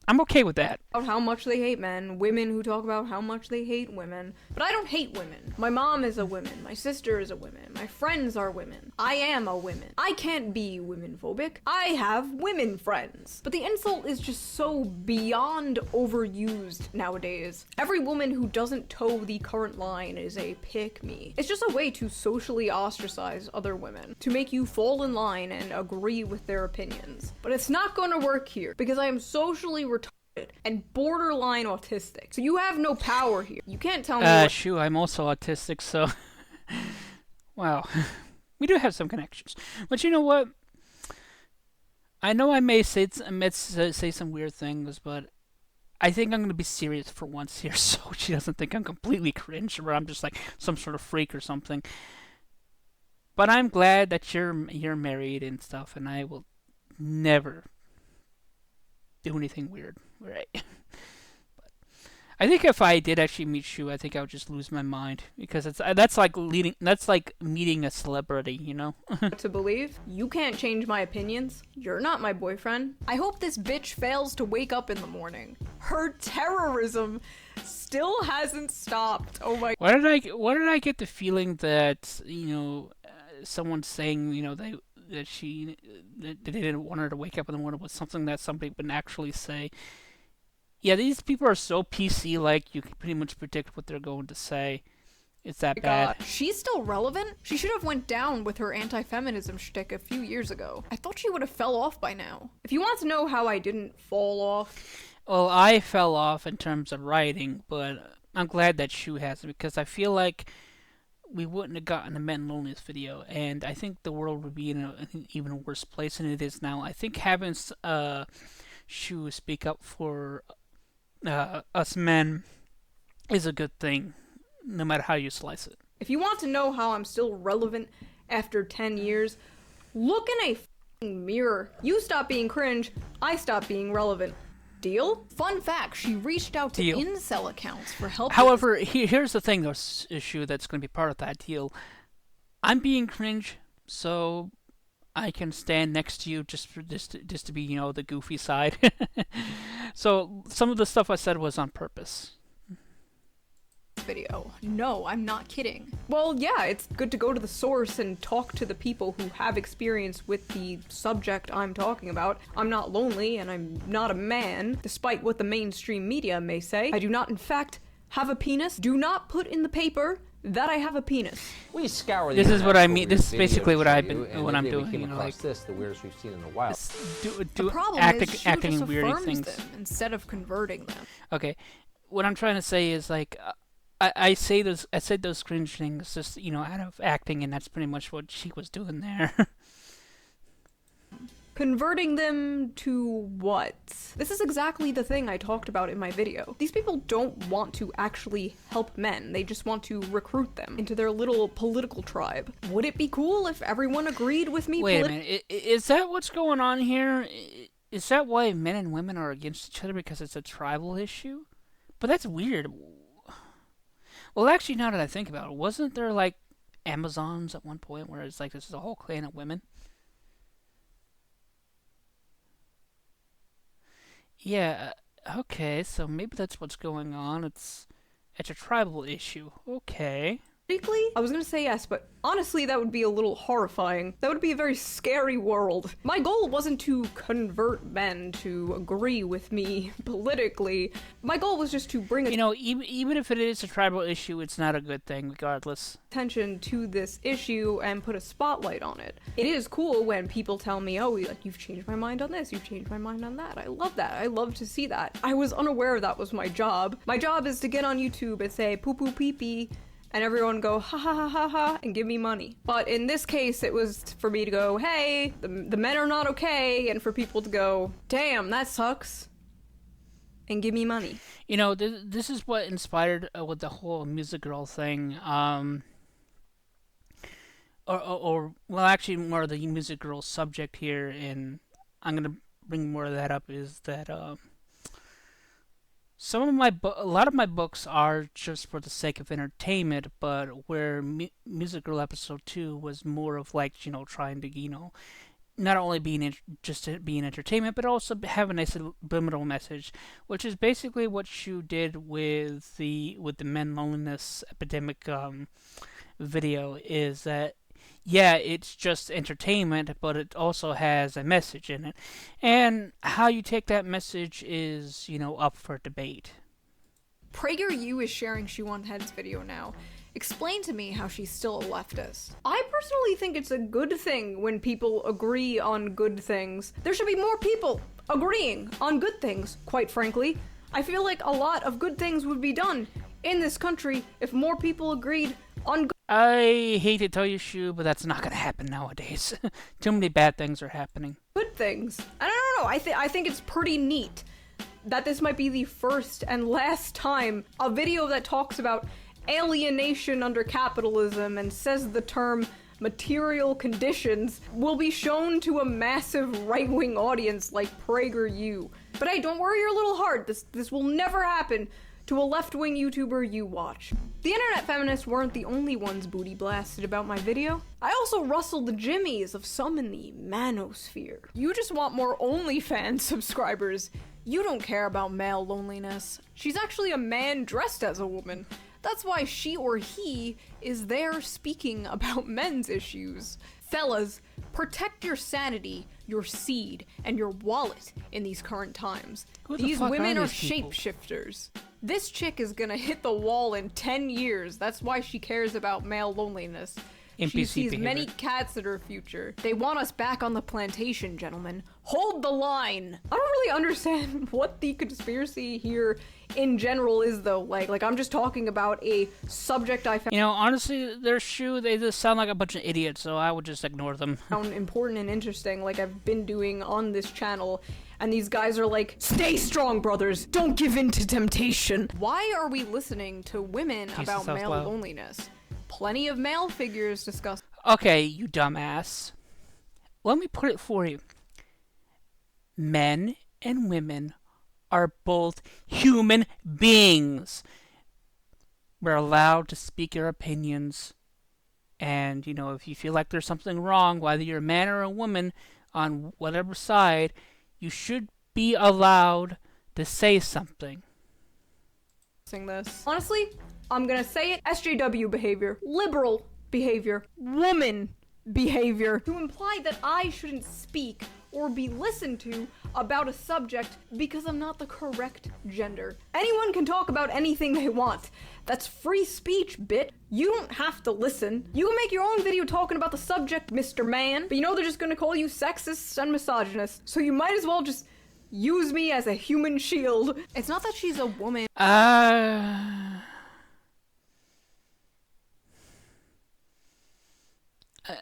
I'm okay with that. About how much they hate men, women who talk about how much they hate women. But I don't hate women. My mom is a woman, my sister is a woman, my friends are women. I am a woman. I can't be women-phobic. I have women friends. But the insult is just so beyond overused nowadays. Every woman who doesn't toe the current line is a pick-me. It's just a way to socially ostracize other women, to make you fall in line and agree with their opinions. But it's not gonna work here, because I am socially retarded and borderline autistic. So you have no power here. You can't tell me Shoo, I'm also autistic, so... wow. We do have some connections. But you know what? I know I may say some weird things, but I think I'm going to be serious for once here, so she doesn't think I'm completely cringe, or I'm just like some sort of freak or something. But I'm glad that you're married and stuff, and I will never do anything weird, right? But I think if I did actually meet Shu, I think I would just lose my mind, because that's like meeting a celebrity, you know? to believe. You can't change my opinions. You're not my boyfriend. I hope this bitch fails to wake up in the morning. Her terrorism still hasn't stopped. Oh my. Why did I get the feeling that, someone's saying, that they didn't want her to wake up in the morning was something that somebody would actually say. Yeah, these people are so PC, like you can pretty much predict what they're going to say. It's that bad. She's still relevant? She should have went down with her anti-feminism shtick a few years ago. I thought she would have fell off by now. If you want to know how I didn't fall off... Well, I fell off in terms of writing, but I'm glad that Shu hasn't, because I feel like we wouldn't have gotten a men loneliness video, and I think the world would be in an even worse place than it is now. I think having Shu speak up for us men is a good thing, no matter how you slice it. If you want to know how I'm still relevant after 10 years, look in a f***ing mirror. You stop being cringe, I stop being relevant. Deal? Fun fact, she reached out to incel accounts for help. However, here's the thing, though, issue that's going to be part of that deal. I'm being cringe, so I can stand next to you just to be, the goofy side. So some of the stuff I said was on purpose. Video. No, I'm not kidding. Well, yeah, it's good to go to the source and talk to the people who have experience with the subject I'm talking about. I'm not lonely, and I'm not a man, despite what the mainstream media may say. I do not, in fact, have a penis. Do not put in the paper that I have a penis. We scour this is what I mean. This is basically what I'm doing. This, the weirdest we've seen in a while. The problem is acting just weird affirms things them instead of converting them. Okay, what I'm trying to say is I said those cringe things just out of acting, and that's pretty much what she was doing there. Converting them to what? This is exactly the thing I talked about in my video. These people don't want to actually help men. They just want to recruit them into their little political tribe. Would it be cool if everyone agreed with me? Wait a minute. Is that what's going on here? Is that why men and women are against each other, because it's a tribal issue? But that's weird. Well, actually, now that I think about it, wasn't there like Amazons at one point where it's like this is a whole clan of women? Yeah, okay, so maybe that's what's going on. It's a tribal issue. Okay. I was gonna say yes, but honestly that would be a little horrifying. That would be a very scary world. My goal wasn't to convert men to agree with me politically. My goal was just to bring even if it is a tribal issue, it's not a good thing regardless. Attention to this issue and put a spotlight on it. It is cool when people tell me, oh, you've changed my mind on this, you've changed my mind on that. I love that. I love to see that. I was unaware that was my job. My job is to get on YouTube and say poo poo pee pee, and everyone go ha ha ha ha ha and give me money. But in this case, it was for me to go, hey, the men are not okay, and for people to go, damn, that sucks. and give me money. You know, this is what inspired with the whole Music Girl thing. Or well, actually, more of the Music Girl subject here, and I'm gonna bring more of that up. Is that a lot of my books are just for the sake of entertainment, but where Music Girl episode 2 was more of like, you know, trying to, you know, not only just to be an entertainment, but also have a nice subliminal message, which is basically what Shue did with the men loneliness epidemic video. Is that, yeah, it's just entertainment, but it also has a message in it. And how you take that message is, you know, up for debate. PragerU is sharing ShoeOnHead's video now. Explain to me how she's still a leftist. I personally think it's a good thing when people agree on good things. There should be more people agreeing on good things, quite frankly. I feel like a lot of good things would be done in this country if more people agreed on good. I hate to tell you, Shue, but that's not going to happen nowadays. Too many bad things are happening. Good things. I don't know. I think it's pretty neat that this might be the first and last time a video that talks about alienation under capitalism and says the term material conditions will be shown to a massive right-wing audience like PragerU. But hey, don't worry your little heart. This will never happen to a left-wing YouTuber you watch. The internet feminists weren't the only ones booty blasted about my video. I also rustled the jimmies of some in the manosphere. You just want more OnlyFans subscribers. You don't care about male loneliness. She's actually a man dressed as a woman. That's why she or he is there speaking about men's issues. Fellas, protect your sanity, your seed, and your wallet in these current times. These women are shapeshifters. This chick is gonna hit the wall in 10 years. That's why she cares about male loneliness. She sees many cats at her future. They want us back on the plantation, gentlemen. Hold the line. I don't really understand what the conspiracy here in general is, though. Like I'm just talking about a subject I found. You know, honestly, their Shue, they just sound like a bunch of idiots, so I would just ignore them. Found important and interesting, like I've been doing on this channel. And these guys are like, stay strong, brothers. Don't give in to temptation. Why are we listening to women about male loneliness? Plenty of male figures discuss. Okay, you dumbass. Let me put it for you. Men and women are both human beings. We're allowed to speak our opinions. And, you know, if you feel like there's something wrong, whether you're a man or a woman, on whatever side, you should be allowed to say something. This. Honestly, I'm gonna say it. SJW behavior, liberal behavior, woman behavior, to imply that I shouldn't speak or be listened to about a subject because I'm not the correct gender. Anyone can talk about anything they want. That's free speech, bit. You don't have to listen. You can make your own video talking about the subject, Mr. Man, but you know they're just gonna call you sexist and misogynist, so you might as well just use me as a human shield. It's not that she's a woman.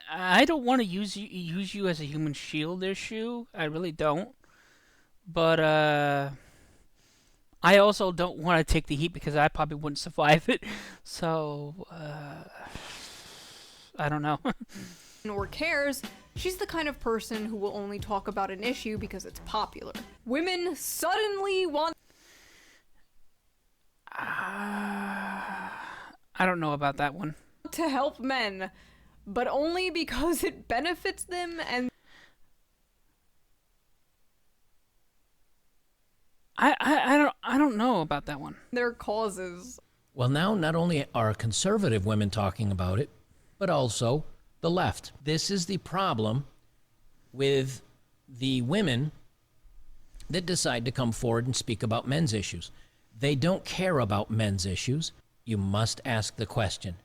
I don't want to use you as a human shield there, Shue. I really don't. But I also don't want to take the heat because I probably wouldn't survive it. So I don't know. Nor cares. She's the kind of person who will only talk about an issue because it's popular. Women suddenly want. I don't know about that one. To help men, but only because it benefits them and. I don't know about that one. Their causes. Well, now not only are conservative women talking about it, but also the left. This is the problem with the women that decide to come forward and speak about men's issues. They don't care about men's issues. You must ask the question.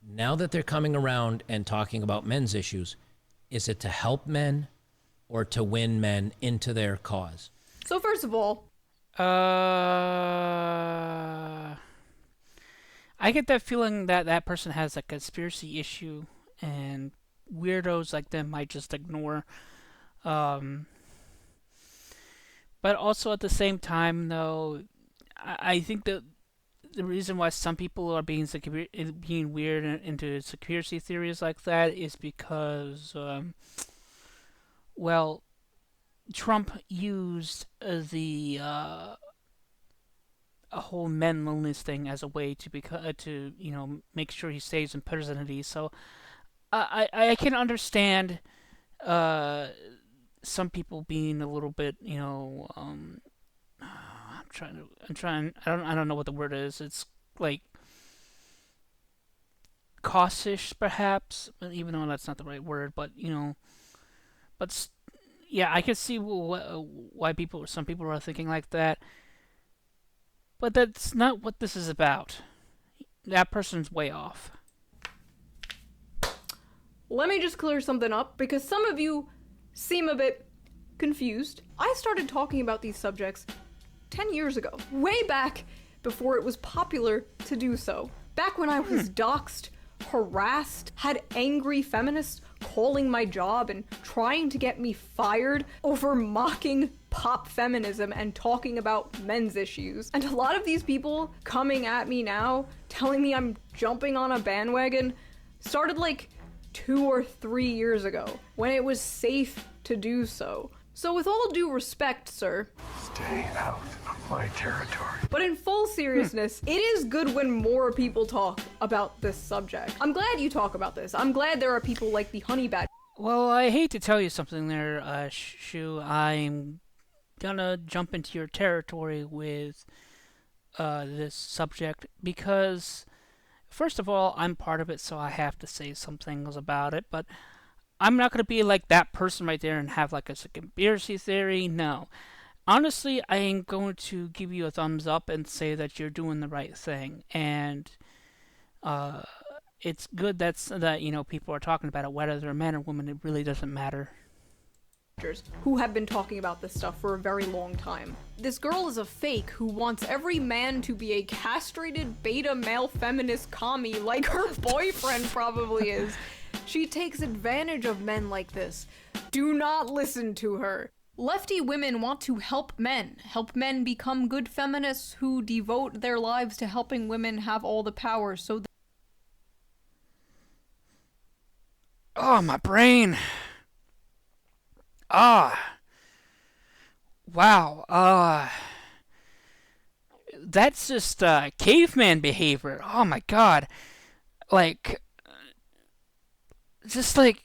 Now that they're coming around and talking about men's issues, is it to help men or to win men into their cause? So first of all, I get that feeling that that person has a conspiracy issue and weirdos like them might just ignore. But also at the same time, though, I think that the reason why some people are being weird into conspiracy theories like that is because, well, Trump used the a whole men loneliness thing as a way to make sure he stays in presidency. So I can understand some people being a little bit I don't know what the word is. It's like cautious, perhaps, even though that's not the right word. But yeah, I can see why some people are thinking like that. But that's not what this is about. That person's way off. Let me just clear something up, because some of you seem a bit confused. I started talking about these subjects 10 years ago, way back before it was popular to do so. Back when I was doxxed, harassed, had angry feminists calling my job and trying to get me fired over mocking pop feminism and talking about men's issues. And a lot of these people coming at me now, telling me I'm jumping on a bandwagon, started like 2 or 3 years ago, when it was safe to do so. So with all due respect, sir, stay out of my territory. But in full seriousness, it is good when more people talk about this subject. I'm glad you talk about this. I'm glad there are people like the honey badger. Well, I hate to tell you something there, Shue. I'm gonna jump into your territory with this subject because, first of all, I'm part of it, so I have to say some things about it, but I'm not going to be like that person right there and have like a conspiracy theory. No. Honestly, I am going to give you a thumbs up and say that you're doing the right thing. And it's good that people are talking about it, whether they're men or women, it really doesn't matter. Who have been talking about this stuff for a very long time. This girl is a fake who wants every man to be a castrated beta male feminist commie like her boyfriend probably is. She takes advantage of men like this. Do not listen to her. Lefty women want to help men become good feminists who devote their lives to helping women have all the power so that oh, my brain. Wow. That's just caveman behavior. Oh my god. Like, just like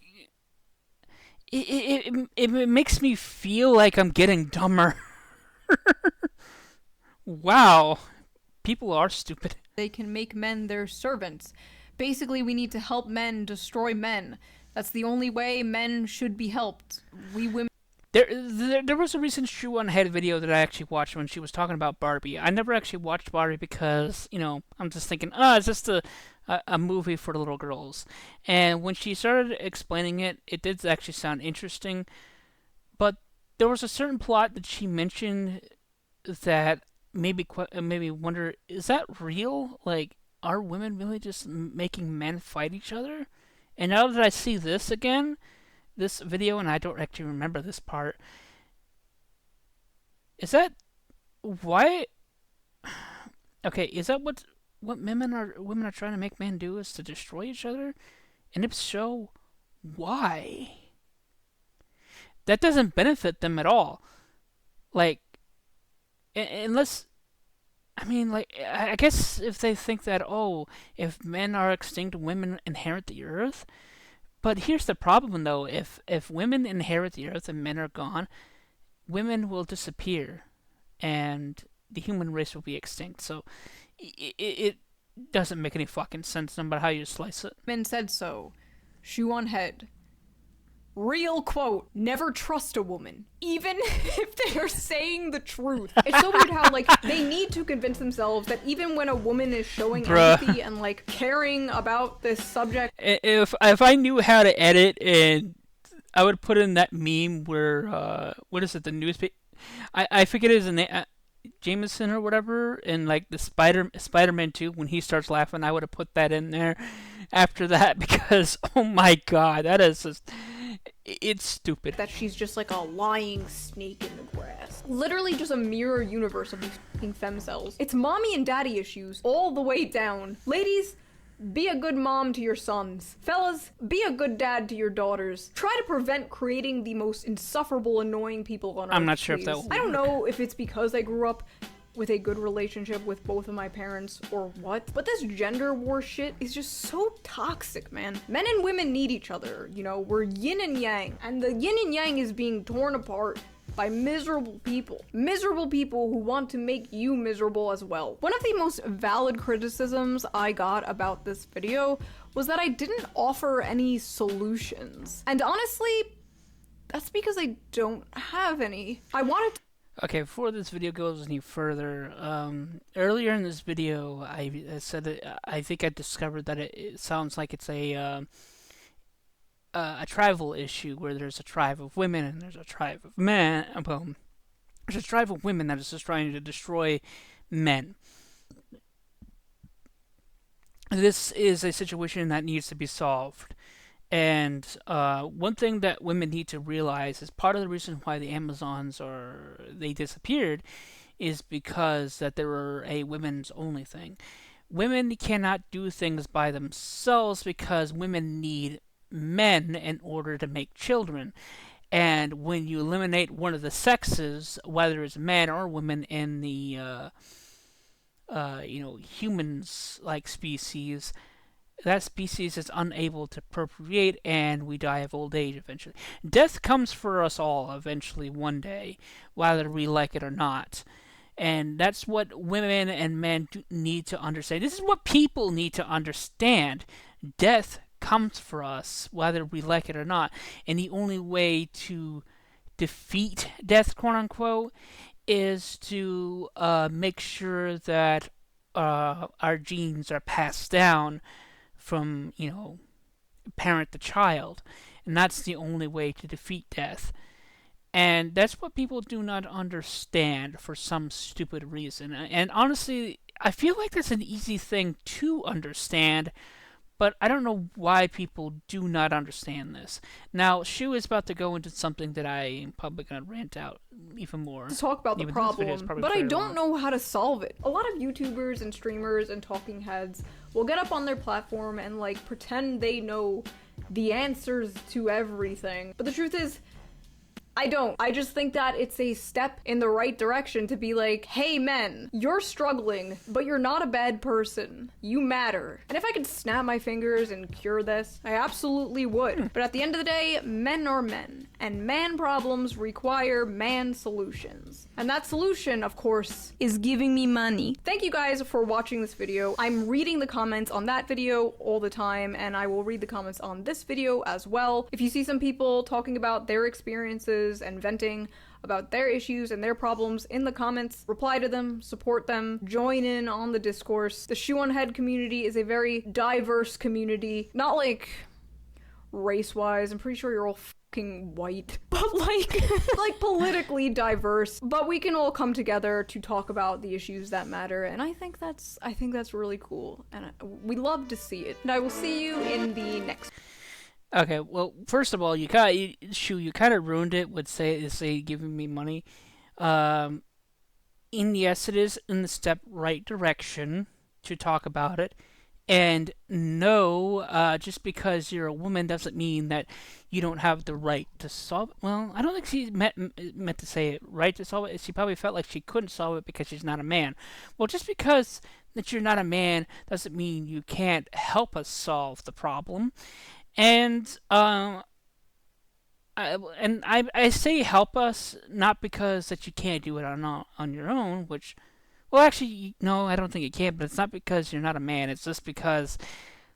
it makes me feel like I'm getting dumber. Wow. People are stupid. They can make men their servants. Basically, we need to help men destroy men. That's the only way men should be helped. We women. There was a recent ShoeOnHead video that I actually watched when she was talking about Barbie. I never actually watched Barbie because, I'm just thinking, it's just a movie for little girls. And when she started explaining it, it did actually sound interesting. But there was a certain plot that she mentioned that made me wonder, is that real? Like, are women really just making men fight each other? And now that I see this again, this video, and I don't actually remember this part, is that why? Okay, is that what women are trying to make men do, is to destroy each other? And if so, why? That doesn't benefit them at all. Like, unless, I guess if they think that, if men are extinct, women inherit the earth. But here's the problem, though. If women inherit the earth and men are gone, women will disappear, and the human race will be extinct. So it doesn't make any fucking sense, no matter how you slice it. Men said so. ShoeOnHead. Real quote, never trust a woman, even if they are saying the truth. It's so weird how, they need to convince themselves that even when a woman is showing empathy and, caring about this subject. If I knew how to edit, and I would put in that meme where, what is it, the newspaper? I forget his name, Jameson or whatever, and, the Spider-Man 2, when he starts laughing, I would have put that in there after that, because, oh my god, that is just... It's stupid. That she's just like a lying snake in the grass. Literally just a mirror universe of these fucking femcells. It's mommy and daddy issues all the way down. Ladies, be a good mom to your sons. Fellas, be a good dad to your daughters. Try to prevent creating the most insufferable, annoying people on earth. I'm not sure please. if that will I don't know if it's because I grew up with a good relationship with both of my parents or what, but this gender war shit is just so toxic, man. Men and women need each other, you know, we're yin and yang, and the yin and yang is being torn apart by miserable people who want to make you miserable as well. One of the most valid criticisms I got about this video was that I didn't offer any solutions, and honestly, that's because I don't have any. I wanted to Okay, before this video goes any further, earlier in this video, I said that I think I discovered that it sounds like it's a tribal issue where there's a tribe of women and there's a tribe of men. Well, there's a tribe of women that is just trying to destroy men. This is a situation that needs to be solved. And one thing that women need to realize is part of the reason why the Amazons they disappeared is because that they were a women's only thing. Women cannot do things by themselves because women need men in order to make children. And when you eliminate one of the sexes, whether it's men or women in the humans like species, that species is unable to procreate, and we die of old age eventually. Death comes for us all eventually one day, whether we like it or not. And that's what women and men need to understand. This is what people need to understand. Death comes for us, whether we like it or not. And the only way to defeat death, quote unquote, is to make sure that our genes are passed down from, parent to child. And that's the only way to defeat death. And that's what people do not understand for some stupid reason. And honestly, I feel like that's an easy thing to understand, but I don't know why people do not understand this. Now, Shue is about to go into something that I am probably going to rant out even more. To talk about the problem, but I don't know how to solve it. A lot of YouTubers and streamers and talking heads will get up on their platform and pretend they know the answers to everything. But the truth is, I don't. I just think that it's a step in the right direction to be like, hey men, you're struggling, but you're not a bad person. You matter. And if I could snap my fingers and cure this, I absolutely would. But at the end of the day, men are men, and man problems require man solutions. And that solution, of course, is giving me money. Thank you guys for watching this video. I'm reading the comments on that video all the time, and I will read the comments on this video as well. If you see some people talking about their experiences and venting about their issues and their problems in the comments, reply to them, support them, join in on the discourse. The ShoeOnHead community is a very diverse community, not like race-wise, I'm pretty sure you're all fucking white, but like politically diverse, but we can all come together to talk about the issues that matter, and I think that's really cool, and we love to see it. And I will see you in the next. Okay, well, first of all, you kind of ruined it with say giving me money. And yes, it is in the step right direction to talk about it. And no, just because you're a woman doesn't mean that you don't have the right to solve it. Well, I don't think she meant to say it, right to solve it. She probably felt like she couldn't solve it because she's not a man. Well, just because that you're not a man doesn't mean you can't help us solve the problem. And I say help us not because that you can't do it on your own, which, well, actually, no, I don't think you can. But it's not because you're not a man. It's just because,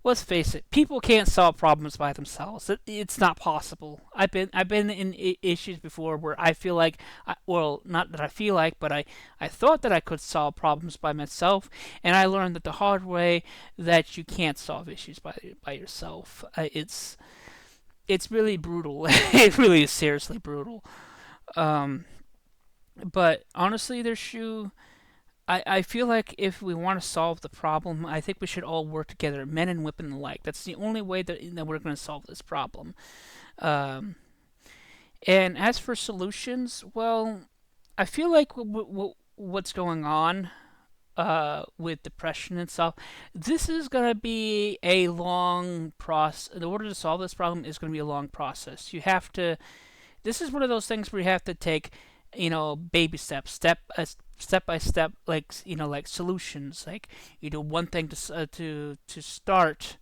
let's face it, people can't solve problems by themselves. It's not possible. I've been in issues before where I feel like, well, not that I feel like, but I thought that I could solve problems by myself, and I learned that the hard way that you can't solve issues by yourself. It's really brutal. It really is seriously brutal. But honestly, there's Shue. I feel like if we want to solve the problem, I think we should all work together, men and women alike. That's the only way that we're going to solve this problem. Um, and as for solutions, well, I feel like what's going on with depression and stuff, this is going to be a long process. In order to solve this problem, is going to be a long process. You have to. This is one of those things where you have to take, baby steps, step by step, like like solutions. Like you do one thing to start,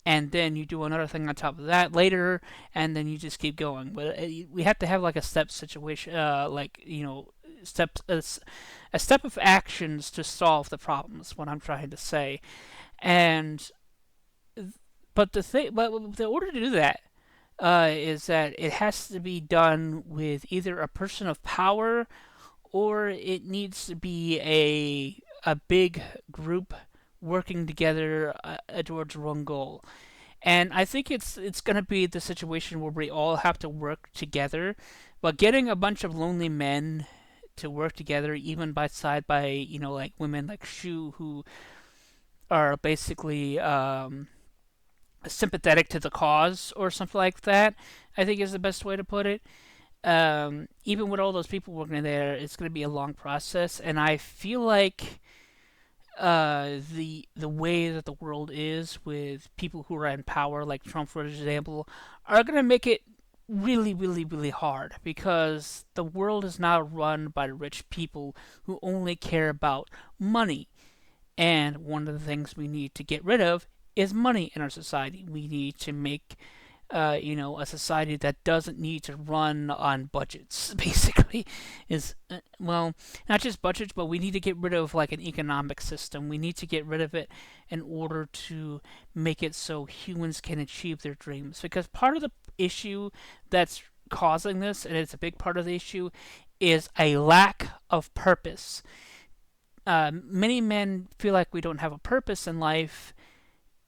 and then you do another thing on top of that later, and then you just keep going. But we have to have like a step situation, steps a step of actions to solve the problems. What I'm trying to say, and but the order to do that is that it has to be done with either a person of power, or it needs to be a big group working together towards one goal. And I think it's going to be the situation where we all have to work together, but getting a bunch of lonely men to work together, even by like women like Shue, who are basically sympathetic to the cause or something like that, I think is the best way to put it. Even with all those people working there, it's going to be a long process, and I feel like the way that the world is with people who are in power, like Trump, for example, are going to make it really, really, really hard, because the world is now run by rich people who only care about money. And one of the things we need to get rid of is money in our society. We need to make a society that doesn't need to run on budgets. Basically, is well, not just budgets, but we need to get rid of like an economic system. We need to get rid of it in order to make it so humans can achieve their dreams. Because part of the issue that's causing this, and it's a big part of the issue, is a lack of purpose. Many men feel like we don't have a purpose in life,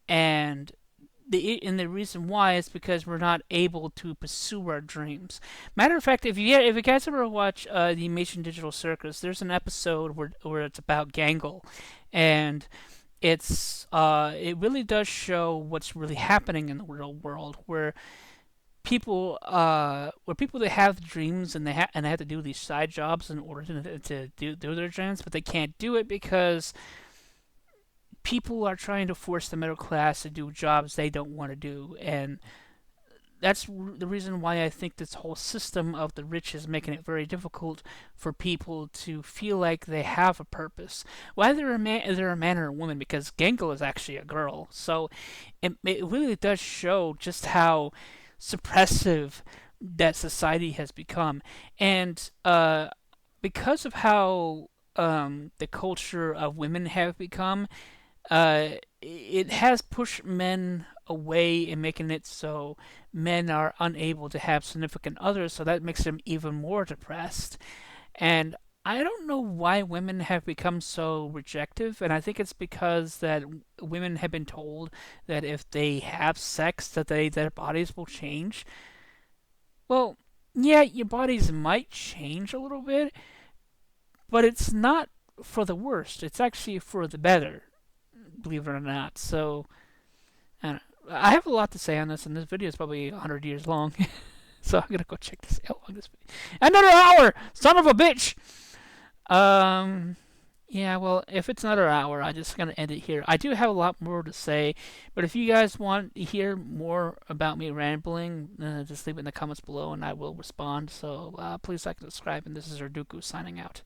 and the reason why is because we're not able to pursue our dreams. Matter of fact, if you guys ever watch the Amazing Digital Circus, there's an episode where it's about Gangle, and it really does show what's really happening in the real world, where people that have dreams, and they have to do these side jobs in order to do their dreams, but they can't do it because people are trying to force the middle class to do jobs they don't want to do. And that's the reason why I think this whole system of the rich is making it very difficult for people to feel like they have a purpose, whether they're a man or a woman, because Gangle is actually a girl. So it really does show just how suppressive that society has become. And because of how the culture of women have become, it has pushed men away and making it so men are unable to have significant others, so that makes them even more depressed. And I don't know why women have become so rejective, and I think it's because that women have been told that if they have sex, that their bodies will change. Well, yeah, your bodies might change a little bit, but it's not for the worst. It's actually for the better, believe it or not. So, I have a lot to say on this, and this video is probably 100 years long. So I'm gonna go check this out on this video. Another hour, son of a bitch. Yeah, well, if it's another hour, I'm just gonna end it here. I do have a lot more to say, but if you guys want to hear more about me rambling, just leave it in the comments below, and I will respond. So please like and subscribe. And this is Erduku signing out.